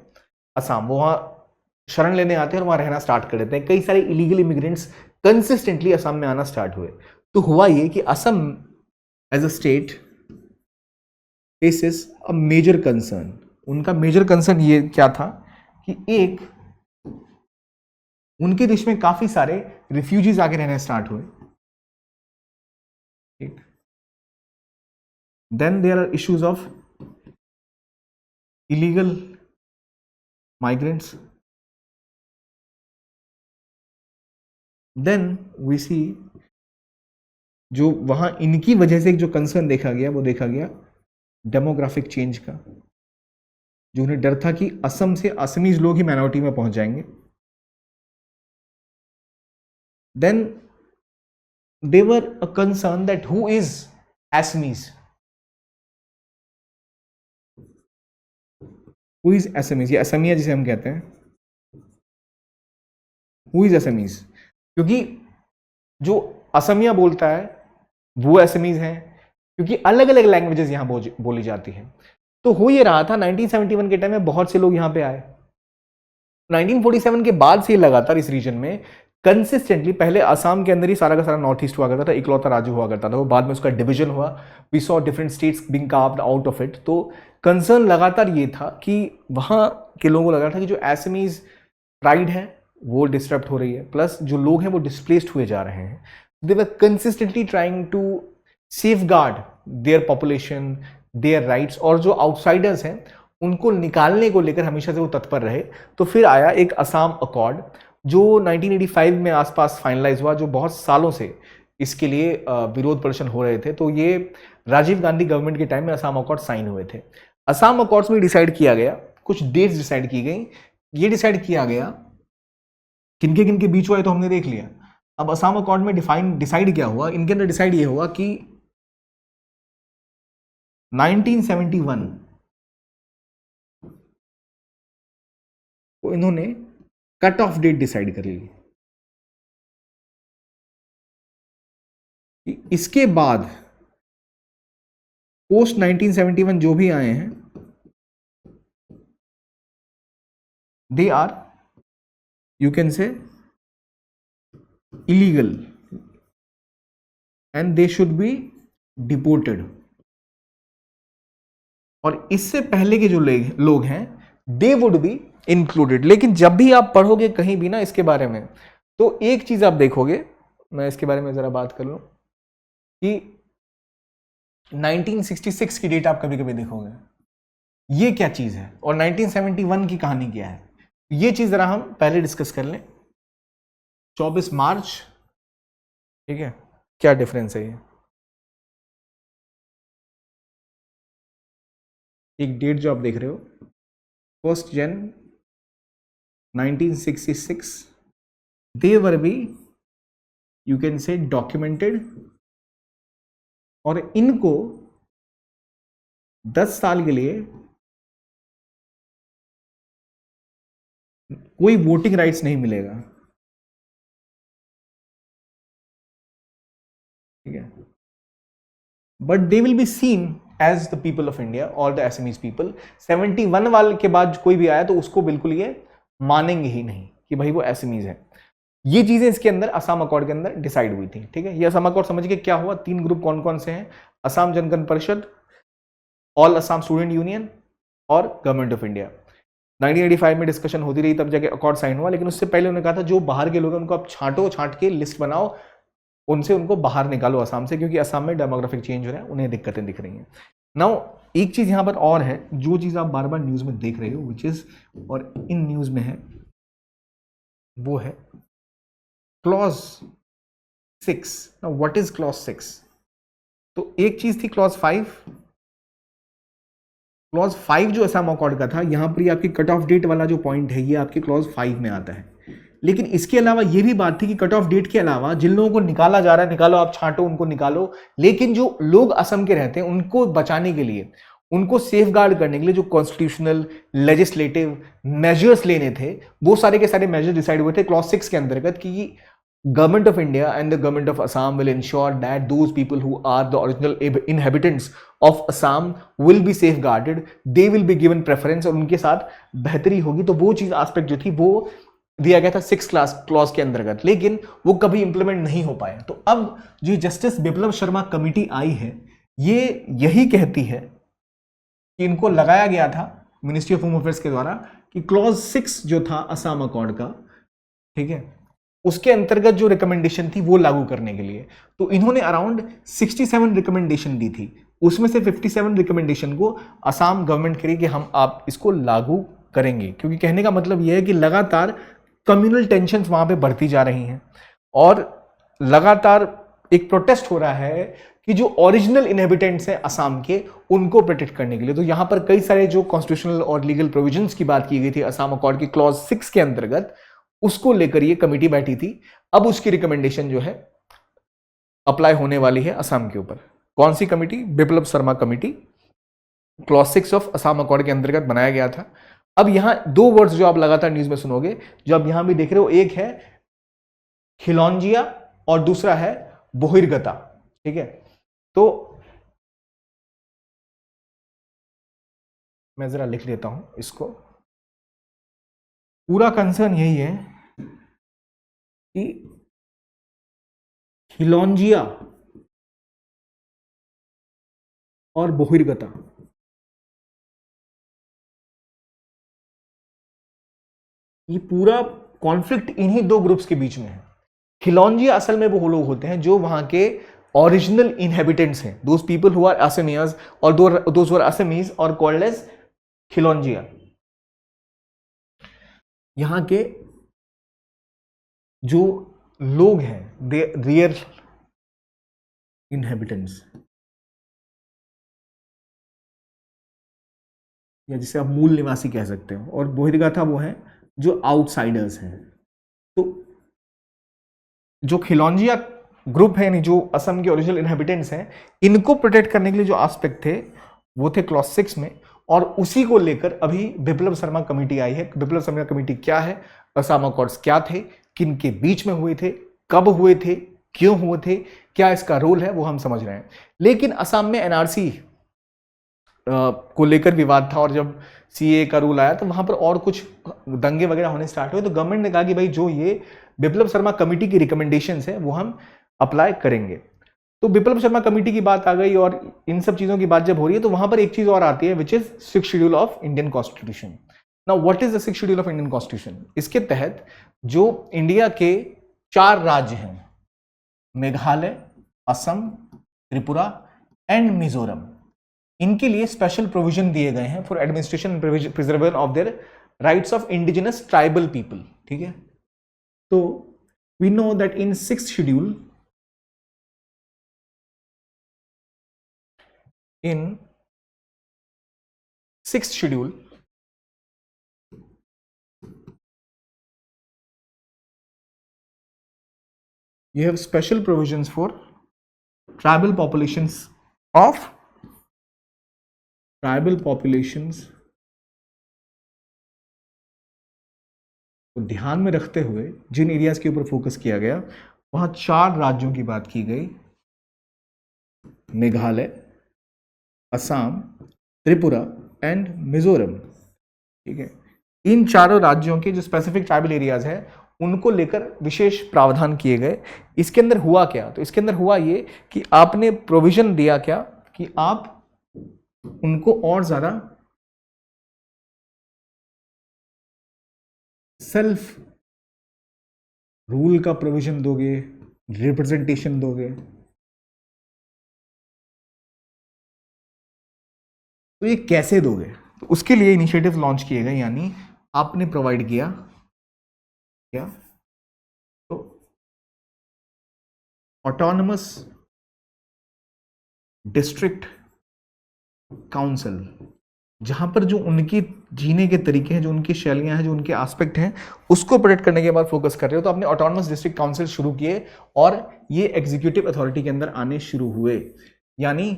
Assam. वो वहां शरण लेने आते हैं और वहां रहना स्टार्ट कर देते हैं। कई सारे इलीगल इमिग्रेंट्स कंसिस्टेंटली असम में आना स्टार्ट हुए। तो हुआ ये कि Assam as a state faces a major concern. उनका मेजर कंसर्न ये क्या था कि एक, उनके देश में काफी सारे रिफ्यूजीज आके रहने स्टार्ट हुए। Then there are issues of illegal migrants. Then we see जो वहां इनकी वजह से जो कंसर्न देखा गया वो देखा गया डेमोग्राफिक चेंज का, जो उन्हें डर था कि असम से असमीज लोग ही माइनॉरिटी में पहुंच जाएंगे। Then they were a concern that who is Assamese, who is Assamese, ये असमिया जिसे हम कहते हैं, हु इज असमीज, क्योंकि जो असमिया बोलता है वो असमीज हैं, क्योंकि अलग अलग लैंग्वेजेस यहां बोली जाती हैं। तो हो ये रहा था 1971 के टाइम में बहुत से लोग यहां पे आए। 1947 के बाद से लगातार इस रीजन में कंसिस्टेंटली, पहले असम के अंदर ही सारा का सारा नॉर्थ ईस्ट हुआ करता था, इकलौता राज्य हुआ करता था, वो बाद में उसका डिवीजन हुआ, we saw different states being carved out of it. तो कंसर्न लगातार ये था कि वहां के लोगों को लग रहा था कि जो असमीज प्राइड है वो डिस्टर्ब हो रही है, प्लस जो लोग हैं वो डिस्प्लेस्ड हुए जा रहे हैं। They were consistently trying to safeguard their population, their rights, और जो आउटसाइडर्स हैं उनको निकालने को लेकर हमेशा से वो तत्पर रहे। तो फिर आया एक असम अकॉर्ड जो 1985 में आसपास फाइनलाइज हुआ, जो बहुत सालों से इसके लिए विरोध प्रदर्शन हो रहे थे। तो ये राजीव गांधी गवर्नमेंट के टाइम में असम अकॉर्ड साइन हुए थे। असम अकॉर्ड्स में डिसाइड किया गया, कुछ डेट्स डिसाइड की गई, ये डिसाइड किया गया किनके किनके बीच हुआ है तो हमने देख लिया। अब असम अकॉर्ड में डिसाइड क्या हुआ, इनके अंदर डिसाइड ये हुआ कि 1971 को इन्होंने कट ऑफ डेट डिसाइड कर ली कि इसके बाद पोस्ट 1971 जो भी आए हैं they are, you can say, illegal and they should be deported. और इससे पहले के जो लोग हैं दे वुड बी इंक्लूडेड। लेकिन जब भी आप पढ़ोगे कहीं भी ना इसके बारे में, तो एक चीज आप देखोगे, मैं इसके बारे में जरा बात कर लूं कि 1966 की डेट आप कभी कभी देखोगे, ये क्या चीज है, और 1971 की कहानी क्या है, ये चीज जरा हम पहले डिस्कस कर लें। 24 मार्च, ठीक है, क्या डिफरेंस है ये, एक डेट जो आप देख रहे हो 1 जनवरी 1966, they were be, you can say, documented, और इनको 10 साल के लिए कोई वोटिंग राइट्स नहीं मिलेगा, ठीक है, but they will be seen as the people of India और द एसएमईज पीपल। 71 वाले के बाद कोई भी आया तो उसको बिल्कुल ये मानेंगे ही नहीं कि भाई वो एसएमईज है। ये चीजें इसके अंदर असम अकॉर्ड के अंदर डिसाइड हुई थी, ठीक है। ये असम अकॉर्ड समझ के क्या हुआ, 3 ग्रुप कौन कौन से हैं, असम जनगण परिषद, ऑल असम स्टूडेंट यूनियन और गवर्नमेंट ऑफ इंडिया। 1985 में डिस्कशन होती रही, तब जाके अकॉर्ड साइन हुआ, लेकिन उससे पहले उन्होंने कहा था जो बाहर के लोग हैं उनको आप छांट के लिस्ट बनाओ, उनसे उनको बाहर निकालो असम से, क्योंकि असम में डेमोग्राफिक चेंज हो रहा है, उन्हें दिक्कतें दिख रही हैं। नाउ एक चीज यहां पर और है, जो चीज आप बार बार न्यूज में देख रहे हो विच इज, और इन न्यूज में है, वो है clause 6। Now what is clause 6? तो एक चीज थी क्लॉज 5। क्लॉज 5 जो असम अकॉर्ड का था, यहां पर ये आपकी कट ऑफ डेट वाला जो पॉइंट है, ये आपके क्लॉज 5 में आता है। लेकिन इसके अलावा ये भी बात थी कि कट ऑफ डेट के अलावा जिन लोगों को निकाला जा रहा है, निकालो, आप छांटो उनको निकालो, लेकिन जो लोग असम के रहते हैं उनको बचाने के लिए, उनको सेफ गार्ड करने के लिए जो कॉन्स्टिट्यूशनल लेजिस्लेटिव मेजर्स लेने थे, वो सारे के सारे मेजर्स डिसाइड हुए थे क्लॉज 6 के अंतर्गत कि Government of India and the government of Assam will ensure that those people who are the original inhabitants of Assam will be safeguarded, they will be given preference, और उनके साथ बेहतरी होगी। तो वो चीज एस्पेक्ट जो थी वो दिया गया था 6 क्लॉज के अंतर्गत, लेकिन वो कभी इंप्लीमेंट नहीं हो पाया। तो अब जो जस्टिस बिप्लब शर्मा कमिटी आई है, ये यही कहती है कि इनको लगाया गया था मिनिस्ट्री ऑफ होम अफेयर्स के द्वारा कि क्लॉज 6 जो था असम अकॉर्ड का, ठीक है, उसके अंतर्गत जो रिकमेंडेशन थी वो लागू करने के लिए। तो इन्होंने अराउंड 67 रिकमेंडेशन दी थी, उसमें से 57 रिकमेंडेशन को असम गवर्नमेंट करी कि हम आप इसको लागू करेंगे, क्योंकि कहने का मतलब यह है कि लगातार कम्युनल टेंशन वहां पे बढ़ती जा रही हैं और लगातार एक प्रोटेस्ट हो रहा है कि जो ओरिजिनल इनहेबिटेंट्स हैं असम के, उनको प्रोटेक्ट करने के लिए। तो यहां पर कई सारे जो कॉन्स्टिट्यूशनल और लीगल प्रोविजंस की बात की गई थी असम अकॉर्ड की क्लॉज 6 के अंतर्गत, उसको लेकर ये कमेटी बैठी थी। अब उसकी रिकमेंडेशन जो है अप्लाई होने वाली है असम के ऊपर। कौन सी committee? Biplab Sharma committee, clause 6 of Assam accord के अंतर्गत बनाया गया था। अब यहां 2 वर्ड्स जो आप लगातार न्यूज में सुनोगे, जो आप यहां भी देख रहे हो, एक है खिलौंजिया और दूसरा है बोहिरगता, ठीक है। तो मैं जरा लिख लेता हूं इसको। पूरा कंसर्न यही है कि खिलौंजिया और बोहिरगता, ये पूरा कॉन्फ्लिक्ट इन्हीं 2 ग्रुप्स के बीच में है। खिलौंजिया असल में वो लोग होते हैं जो वहां के ओरिजिनल इनहेबिटेंट्स हैं, दोज पीपल हु आर असमियाज और दोज हु आर असमीज और कॉल्ड एज खिलौंजिया। यहां के जो लोग हैं दे रियल इनहेबिटेंट्स, या जिसे आप मूल निवासी कह सकते हो, और बोहिरगता वो है जो आउटसाइडर्स हैं। तो जो खिलौंजिया ग्रुप है, यानी जो असम के ओरिजिनल इनहेबिटेंट्स हैं, इनको प्रोटेक्ट करने के लिए जो एस्पेक्ट थे वो थे क्लॉज 6 में, और उसी को लेकर अभी बिप्लब शर्मा कमेटी आई है। बिप्लब शर्मा कमेटी क्या है, असम अकॉर्ड्स क्या थे, किन के बीच में हुए थे, कब हुए थे, क्यों हुए थे, क्या इसका रोल है, वो हम समझ रहे हैं। लेकिन असम में एनआरसी को लेकर विवाद था और जब सीए का रूल आया तो वहां पर और कुछ दंगे वगैरह होने स्टार्ट हुए, तो गवर्नमेंट ने कहा कि भाई जो ये बिप्लब शर्मा कमेटी की रिकमेंडेशंस है वो हम अप्लाई करेंगे। तो बिप्लब शर्मा कमेटी की बात आ गई और इन सब चीजों की बात जब हो रही है तो वहां पर एक चीज और आती है which is 6th schedule of Indian constitution. Now what is the 6th schedule of Indian constitution? इसके तहत जो इंडिया के 4 राज्य हैं, मेघालय, असम, त्रिपुरा एंड मिजोरम, इनके लिए स्पेशल प्रोविजन दिए गए हैं for administration preservation of their rights of indigenous tribal people. ठीक है, तो we know that in 6th schedule, in 6th schedule, you have special provisions for tribal populations को ध्यान में रखते हुए जिन एरियाज के ऊपर फोकस किया गया वहां 4 राज्यों की बात की गई, मेघालय, असम, त्रिपुरा एंड मिजोरम। ठीक है, इन चारों राज्यों के जो स्पेसिफिक ट्राइबल एरियाज है उनको लेकर विशेष प्रावधान किए गए। इसके अंदर हुआ क्या? तो इसके अंदर हुआ ये कि आपने प्रोविजन दिया क्या कि आप उनको और ज्यादा सेल्फ रूल का प्रोविजन दोगे, रिप्रेजेंटेशन दोगे। तो ये कैसे दोगे? तो उसके लिए इनिशिएटिव लॉन्च किए गए, यानी आपने प्रोवाइड किया क्या? तो ऑटोनमस डिस्ट्रिक्ट काउंसिल, जहां पर जो उनकी जीने के तरीके हैं, जो उनकी शैलियां हैं, जो उनके एस्पेक्ट हैं, उसको प्रोटेक्ट करने के बाद फोकस कर रहे हो, तो आपने ऑटोनमस डिस्ट्रिक्ट काउंसिल शुरू किए और ये एग्जीक्यूटिव अथॉरिटी के अंदर आने शुरू हुए। यानी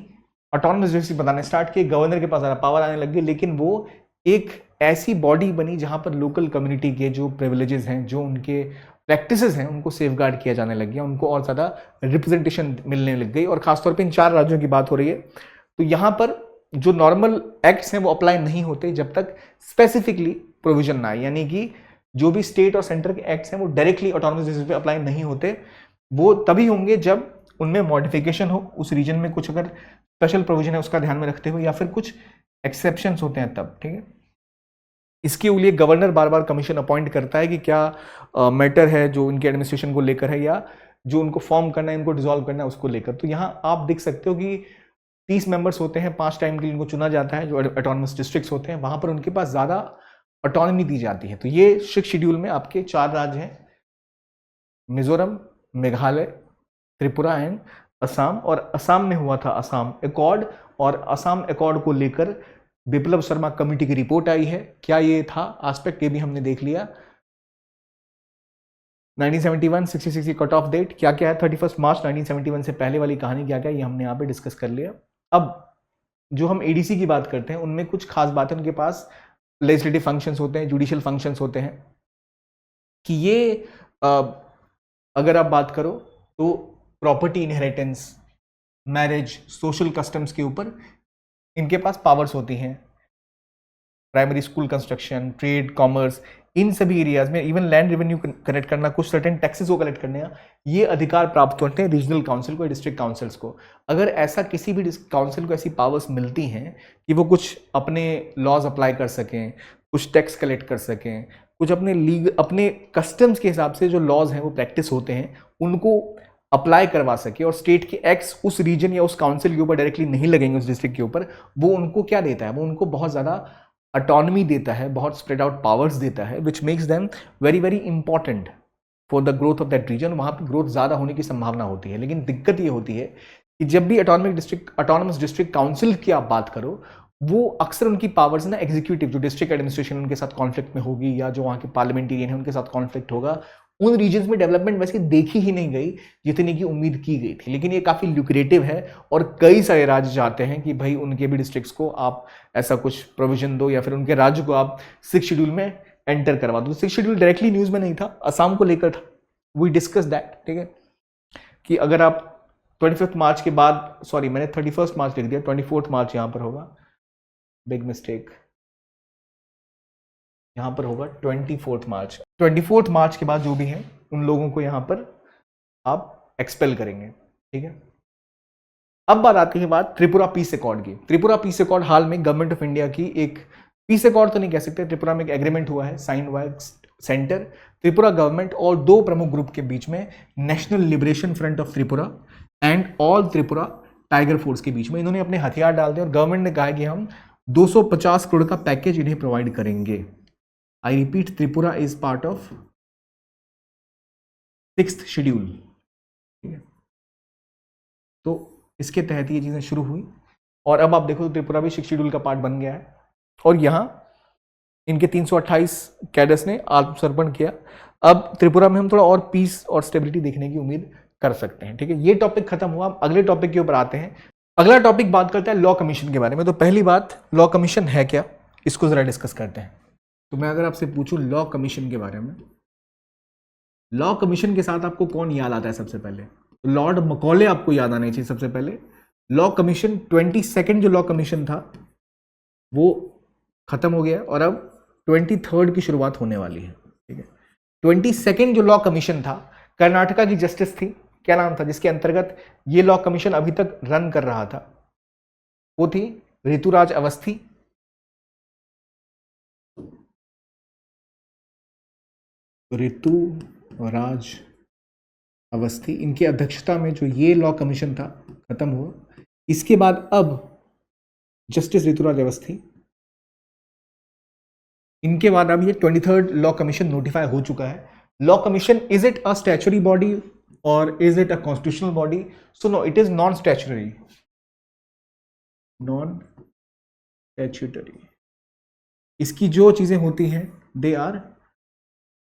ऑटोनमस डिस्ट्रिक्ट बनाने स्टार्ट किए, गवर्नर के पास ज़्यादा पावर आने लगी, लेकिन वो एक ऐसी बॉडी बनी जहां पर लोकल कम्युनिटी के जो प्रिविलेजेस हैं, जो उनके प्रैक्टिसेस हैं, उनको सेफगार्ड किया जाने लग गया, उनको और ज़्यादा रिप्रेजेंटेशन मिलने लग गई। और खासतौर पर इन 4 राज्यों की बात हो रही है, तो यहाँ पर जो नॉर्मल एक्ट्स हैं वो अप्लाई नहीं होते जब तक स्पेसिफिकली प्रोविजन ना आए, यानी कि जो भी स्टेट और सेंटर के एक्ट्स हैं वो डायरेक्टली ऑटोनमस डिस्ट्रिक्ट पे अप्लाई नहीं होते, वो तभी होंगे जब उनमें मॉडिफिकेशन हो, उस रीजन में कुछ अगर स्पेशल प्रोविजन है उसका ध्यान में रखते हुए, या फिर कुछ एक्सेप्शंस होते हैं तब। ठीक है, इसके लिए गवर्नर बार बार कमीशन अपॉइंट करता है कि क्या मैटर है जो उनके एडमिनिस्ट्रेशन को लेकर है, या जो उनको फॉर्म करना है, इनको डिसॉल्व करना है, उसको लेकर। तो यहाँ आप देख सकते हो कि 30 मेंबर्स होते हैं, 5 टाइम के लिए इनको चुना जाता है, जो ऑटोनमस डिस्ट्रिक्ट्स होते हैं वहां पर उनके पास ज्यादा ऑटोनॉमी दी जाती है। तो ये 6th शेड्यूल में आपके 4 राज्य हैं, मिजोरम, मेघालय, त्रिपुरा एंड असम। और असम में हुआ था असम एकॉर्ड, और असम एकॉर्ड को लेकर बिप्लब शर्मा कमेटी की रिपोर्ट आई है। क्या ये था एस्पेक्ट, ये भी हमने देख लिया। 1971 66 कट ऑफ डेट क्या क्या है, 31 मार्च 1971 से पहले वाली कहानी क्या क्या है, ये हमने यहाँ पे डिस्कस कर लिया। अब जो हम एडीसी की बात करते हैं उनमें कुछ खास बातें, उनके पास लेजिस्लेटिव फंक्शंस होते हैं, जुडिशियल फंक्शंस होते हैं, कि ये अगर आप बात करो तो property inheritance, marriage, social customs के ऊपर इनके पास पावर्स होती हैं। Primary school construction, trade, commerce, इन सभी एरियाज में, इवन लैंड रेवेन्यू कलेक्ट करना, कुछ सर्टेन टैक्सेस को कलेक्ट करने का, ये अधिकार प्राप्त होते हैं रीजनल काउंसिल को, डिस्ट्रिक्ट काउंसिल्स को। अगर ऐसा किसी भी काउंसिल को ऐसी पावर्स मिलती हैं कि वो कुछ अपने लॉज अप्लाई कर सकें, कुछ टैक्स कलेक्ट कर सकें, कुछ अपने कस्टम्स के हिसाब से जो लॉज हैं वो प्रैक्टिस होते हैं उनको अप्लाई करवा सके, और स्टेट के एक्ट्स उस रीजन या उस काउंसिल के ऊपर डायरेक्टली नहीं लगेंगे, उस डिस्ट्रिक्ट के ऊपर, वो उनको क्या देता है, वो उनको बहुत ज़्यादा ऑटोनॉमी देता है, बहुत स्प्रेड आउट पावर्स देता है, which makes them very very important for the growth of that region. वहाँ पर ग्रोथ ज़्यादा होने की संभावना होती है। लेकिन दिक्कत ये होती है कि जब भी ऑटोनमस डिस्ट्रिक्ट काउंसिल की आप बात करो, वो अक्सर उनकी पावर्स ना एग्जीक्यूटिव, जो डिस्ट्रिक्ट एडमिनिस्ट्रेशन उनके साथ कॉन्फ्लिक्ट में होगी, या जो वहाँ के पार्लियामेंटेरियन है उनके साथ कॉन्फ्लिक्ट होगा, उन रीजन्स में डेवलपमेंट वैसे देखी ही नहीं गई जितनी की उम्मीद की गई थी। लेकिन ये काफ़ी ल्यूक्रेटिव है, और कई सारे राज्य चाहते हैं कि भाई उनके भी डिस्ट्रिक्ट्स को आप ऐसा कुछ प्रोविजन दो, या फिर उनके राज्य को आप 6th शेड्यूल में एंटर करवा दो। 6th शेड्यूल डायरेक्टली न्यूज़ में नहीं था, असम को लेकर था, वी डिस्कस दैट। ठीक है, कि अगर आप 25 मार्च के बाद, सॉरी मैंने 31 मार्च लिख दिया, 24 मार्च यहाँ पर होगा, बिग मिस्टेक, यहां पर होगा 24 मार्च। 24 मार्च के बाद जो भी है उन लोगों को यहां पर आप एक्सपेल करेंगे, ठीक है। अब बात आती है बात त्रिपुरा पीस अकॉर्ड की। त्रिपुरा पीस अकॉर्ड हाल में गवर्नमेंट ऑफ इंडिया की एक पीस अकॉर्ड तो नहीं कह सकते, त्रिपुरा में एक एग्रीमेंट हुआ है sign by centre, Tripura government और दो प्रमुख ग्रुप के बीच में, national liberation front of Tripura and all Tripura tiger force के बीच में। इन्होंने अपने हथियार डाल दिए और गवर्नमेंट ने कहा है कि हम 250 करोड़ का पैकेज इन्हें प्रोवाइड करेंगे। I repeat, Tripura is part of 6th schedule, ठीक है। तो इसके तहत ये चीजें शुरू हुई और अब आप देखो तो त्रिपुरा भी 6th शेड्यूल का पार्ट बन गया है और यहां इनके 328 कैडर्स ने आत्मसमर्पण किया। अब त्रिपुरा में हम थोड़ा और पीस और स्टेबिलिटी देखने की उम्मीद कर सकते हैं, ठीक है। ये टॉपिक खत्म हुआ, अगले टॉपिक के ऊपर आते हैं। अगला टॉपिक बात करता है लॉ कमीशन के बारे में। तो पहली बात, लॉ कमीशन है क्या, इसको जरा डिस्कस करते हैं। तो मैं अगर आपसे पूछूं लॉ कमीशन के बारे में, लॉ कमीशन के साथ आपको कौन याद आता है सबसे पहले? लॉर्ड मकॉले आपको याद आना चाहिए सबसे पहले। लॉ कमीशन 22nd जो लॉ कमीशन था वो खत्म हो गया और अब 23rd की शुरुआत होने वाली है, ठीक है। 22nd जो लॉ कमीशन था, कर्नाटका की जस्टिस थी, क्या नाम था जिसके अंतर्गत ये लॉ कमीशन अभी तक रन कर रहा था? वो थी ऋतुराज अवस्थी। ऋतुराज अवस्थी, इनकी अध्यक्षता में जो ये लॉ कमीशन था खत्म हुआ। इसके बाद अब जस्टिस ऋतुराज अवस्थी, इनके बाद अब ये 23rd लॉ कमीशन नोटिफाई हो चुका है। Law commission, is it a statutory body और is it a constitutional body? So no, it is non statutory, non statutory. इसकी जो चीजें होती हैं दे आर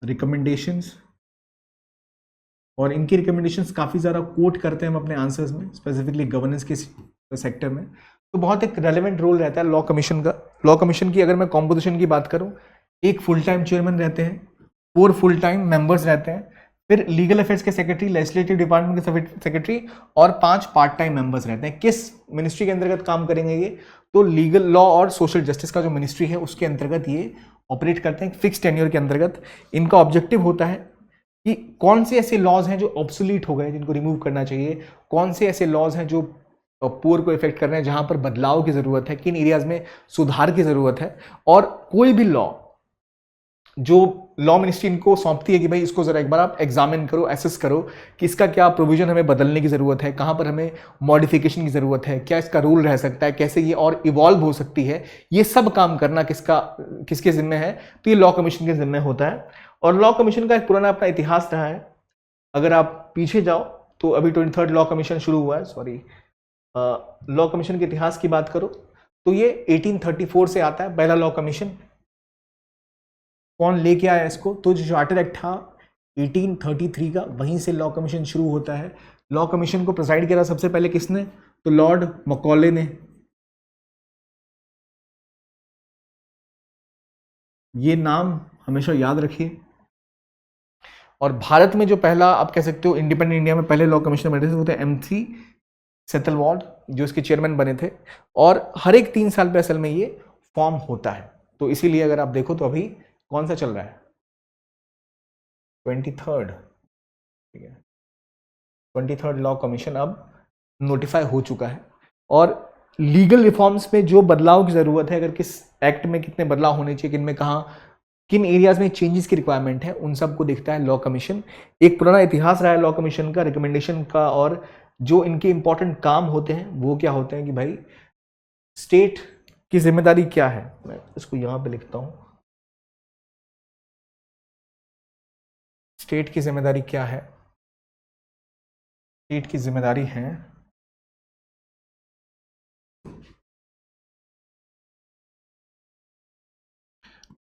रिकमेंडेशंस, और इनकी रिकमेंडेशंस काफी ज्यादा कोट करते हैं हम अपने आंसर्स में, स्पेसिफिकली गवर्नेंस के सेक्टर में। तो बहुत एक रेलेवेंट रोल रहता है लॉ कमीशन का। लॉ कमीशन की अगर मैं कॉम्पोजिशन की बात करूं, एक फुल टाइम चेयरमैन रहते हैं, 4 फुल टाइम मेंबर्स रहते हैं, फिर लीगल अफेयर्स के सेक्रेटरी, लेजिस्लेटिव डिपार्टमेंट के सेक्रेटरी और 5 पार्ट टाइम मेंबर्स रहते हैं। किस मिनिस्ट्री के अंतर्गत काम करेंगे ये? तो लीगल लॉ और सोशल जस्टिस का जो मिनिस्ट्री है उसके अंतर्गत ये ऑपरेट करते हैं, फिक्स टेन्योर के अंतर्गत। इनका ऑब्जेक्टिव होता है कि कौन से ऐसे लॉज हैं जो ऑब्सोलीट हो गए जिनको रिमूव करना चाहिए, कौन से ऐसे लॉज हैं जो पुअर को इफेक्ट कर रहे हैं जहां पर बदलाव की जरूरत है, किन एरियाज में सुधार की जरूरत है। और कोई भी लॉ जो लॉ मिनिस्ट्री इनको सौंपती है कि भाई इसको जरा एक बार आप एग्जामिन करो, एसेस करो कि इसका क्या प्रोविजन हमें बदलने की जरूरत है, कहां पर हमें मॉडिफिकेशन की जरूरत है, क्या इसका रूल रह सकता है, कैसे ये और इवॉल्व हो सकती है, ये सब काम करना किसके जिम्मे है? तो ये लॉ कमीशन के जिम्मे होता है। और लॉ कमीशन का एक पुराना अपना इतिहास रहा है। अगर आप पीछे जाओ तो अभी 23rd लॉ कमीशन शुरू हुआ है, सॉरी, लॉ कमीशन के इतिहास की बात करो तो ये 1834 से आता है पहला लॉ कमीशन। कौन लेके आया इसको? तो जो चार्टर एक्ट था 1833 का, वहीं से लॉ कमीशन शुरू होता है। लॉ कमीशन को प्रेसाइड किया सबसे पहले किसने? तो लॉर्ड मकॉले ने। ये नाम हमेशा याद रखिए। और भारत में जो पहला, आप कह सकते हो इंडिपेंडेंट इंडिया में पहले लॉ कमिश्नर बने थे वो थे MC सेतलवाड, जो इसके चेयरमैन बने थे। और हर एक 3 साल पे असल में ये फॉर्म होता है। तो इसीलिए अगर आप देखो तो अभी कौन सा चल रहा है? 23rd, ठीक है। 23rd लॉ कमीशन अब नोटिफाई हो चुका है। और लीगल रिफॉर्म्स में जो बदलाव की जरूरत है, अगर किस एक्ट में कितने बदलाव होने चाहिए, किन में कहाँ, किन एरियाज में चेंजेस की रिक्वायरमेंट है, उन सबको देखता है लॉ कमीशन। एक पुराना इतिहास रहा है लॉ कमीशन का, रिकमेंडेशन का। और जो इनके इंपॉर्टेंट काम होते हैं वो क्या होते हैं कि भाई स्टेट की जिम्मेदारी क्या है। मैं इसको यहां पे लिखता हूं, स्टेट की जिम्मेदारी क्या है? स्टेट की जिम्मेदारी है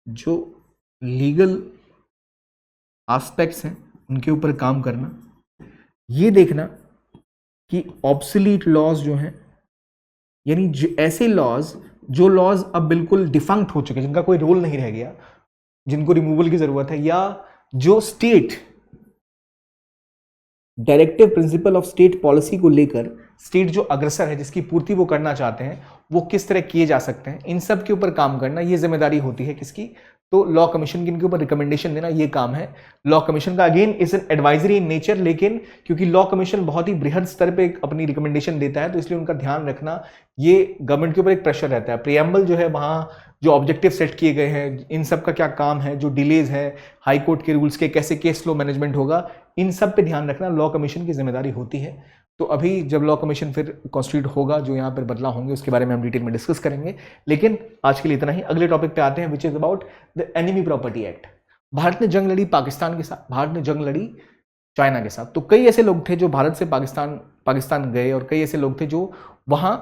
जो लीगल एस्पेक्ट्स हैं उनके ऊपर काम करना, ये देखना कि ऑब्सोलीट लॉज जो हैं, यानी ऐसे लॉज जो लॉज अब बिल्कुल डिफंक्ट हो चुके हैं, जिनका कोई रोल नहीं रह गया, जिनको रिमूवल की जरूरत है, या जो state directive principle of state policy को लेकर स्टेट जो अग्रसर है, जिसकी पूर्ति वो करना चाहते हैं, वो किस तरह किए जा सकते हैं, इन सब के ऊपर काम करना ये जिम्मेदारी होती है किसकी? तो लॉ कमीशन की इनके ऊपर रिकमेंडेशन देना ये काम है लॉ कमीशन का। Again is an advisory in nature, लेकिन क्योंकि लॉ कमीशन बहुत ही बृहद स्तर पे अपनी रिकमेंडेशन देता है, तो इसलिए उनका ध्यान रखना ये गवर्नमेंट के ऊपर एक प्रेशर रहता है। प्रियम्बल जो है, वहां जो ऑब्जेक्टिव सेट किए गए हैं, इन सब का क्या काम है, जो डिलेज है, हाई कोर्ट के रूल्स के कैसे केस फ्लो मैनेजमेंट होगा, इन सब पे ध्यान रखना लॉ कमीशन की जिम्मेदारी होती है। तो अभी जब लॉ कमीशन फिर कॉन्स्टिट्यूट होगा, जो यहाँ पर बदलाव होंगे उसके बारे में हम डिटेल में डिस्कस करेंगे। लेकिन आज के लिए इतना ही। अगले टॉपिक पे आते हैं, which is about the enemy property act. Bharat ने जंग लड़ी पाकिस्तान के साथ, भारत ने जंग लड़ी चाइना के साथ। तो कई ऐसे लोग थे जो भारत से पाकिस्तान गए, और कई ऐसे लोग थे जो वहां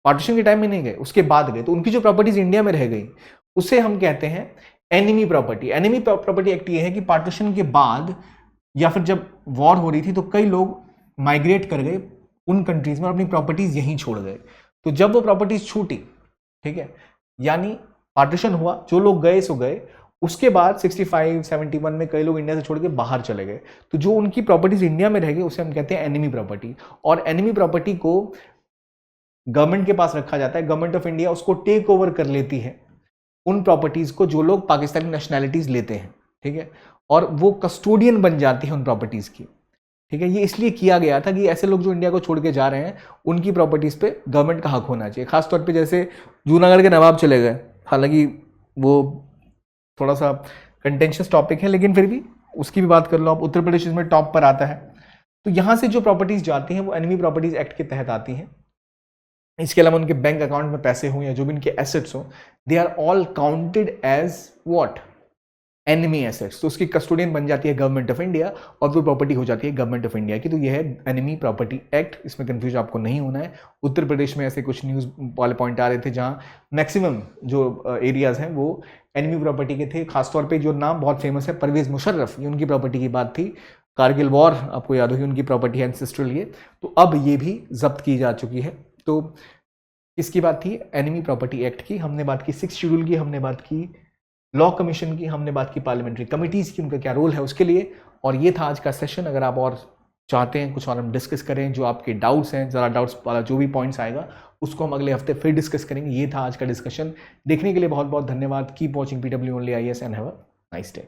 पार्टीशन के टाइम में नहीं गए, उसके बाद गए। तो उनकी जो प्रॉपर्टीज इंडिया में रह गई, उसे हम कहते हैं enemy property. Enemy property act ये है कि पार्टीशन के बाद या फिर जब वॉर हो रही थी, तो कई लोग माइग्रेट कर गए उन कंट्रीज में और अपनी प्रॉपर्टीज यहीं छोड़ गए। तो जब वो प्रॉपर्टीज छूटी, ठीक है, यानी पार्टीशन हुआ, जो लोग गए सो गए, उसके बाद 65, 71 में कई लोग इंडिया से छोड़ के बाहर चले गए। तो जो उनकी प्रॉपर्टीज इंडिया में रह गई, उसे हम कहते हैं एनिमी प्रॉपर्टी। और एनिमी प्रॉपर्टी को गवर्नमेंट के पास रखा जाता है, गवर्नमेंट ऑफ इंडिया उसको टेक ओवर कर लेती है उन प्रॉपर्टीज को जो लोग पाकिस्तानी नेशनैलिटीज लेते हैं, ठीक है, और वो कस्टोडियन बन जाती है उन प्रॉपर्टीज की, ठीक है। ये इसलिए किया गया था कि ऐसे लोग जो इंडिया को छोड़ के जा रहे हैं, उनकी प्रॉपर्टीज पे गवर्नमेंट का हक होना चाहिए। खासतौर पे जैसे जूनागढ़ के नवाब चले गए, हालांकि वो थोड़ा सा कंटेंशियस टॉपिक है, लेकिन फिर भी उसकी भी बात कर लो आप। उत्तर प्रदेश इसमें टॉप पर आता है। तो यहां से जो प्रॉपर्टीज जाती हैं वो एनिमी प्रॉपर्टीज एक्ट के तहत आती हैं। इसके अलावा उनके बैंक अकाउंट में पैसे हों या जो भी इनके एसेट्स हो, they are all counted as what? Enemy assets. तो उसकी कस्टोडियन बन जाती है गवर्नमेंट ऑफ इंडिया, और वो प्रॉपर्टी हो जाती है गवर्नमेंट ऑफ इंडिया की। तो यह है एनिमी प्रॉपर्टी एक्ट, इसमें कंफ्यूज आपको नहीं होना है। उत्तर प्रदेश में ऐसे कुछ न्यूज वाले पॉइंट आ रहे थे जहां मैक्सिमम जो एरियाज हैं वो एनिमी प्रॉपर्टी के थे। खासतौर पे जो नाम बहुत फेमस है, परवेज मुशर्रफ, ये उनकी प्रॉपर्टी की बात थी। कारगिल वॉर आपको याद होगी, उनकी प्रॉपर्टी है एंसेस्ट्रल ये। तो अब ये भी जब्त की जा चुकी है। तो इसकी बात थी एनिमी प्रॉपर्टी एक्ट की, हमने बात की 6 शेड्यूल की, हमने बात की लॉ कमीशन की, हमने बात की पार्लियामेंट्री कमिटीज की, उनका क्या रोल है उसके लिए। और ये था आज का सेशन। अगर आप और चाहते हैं कुछ और हम डिस्कस करें, जो आपके डाउट्स हैं, ज़रा डाउट्स वाला जो भी पॉइंट्स आएगा उसको हम अगले हफ्ते फिर डिस्कस करेंगे। ये था आज का डिस्कशन। देखने के लिए बहुत बहुत धन्यवाद। Keep watching PW Only IAS and have a nice day.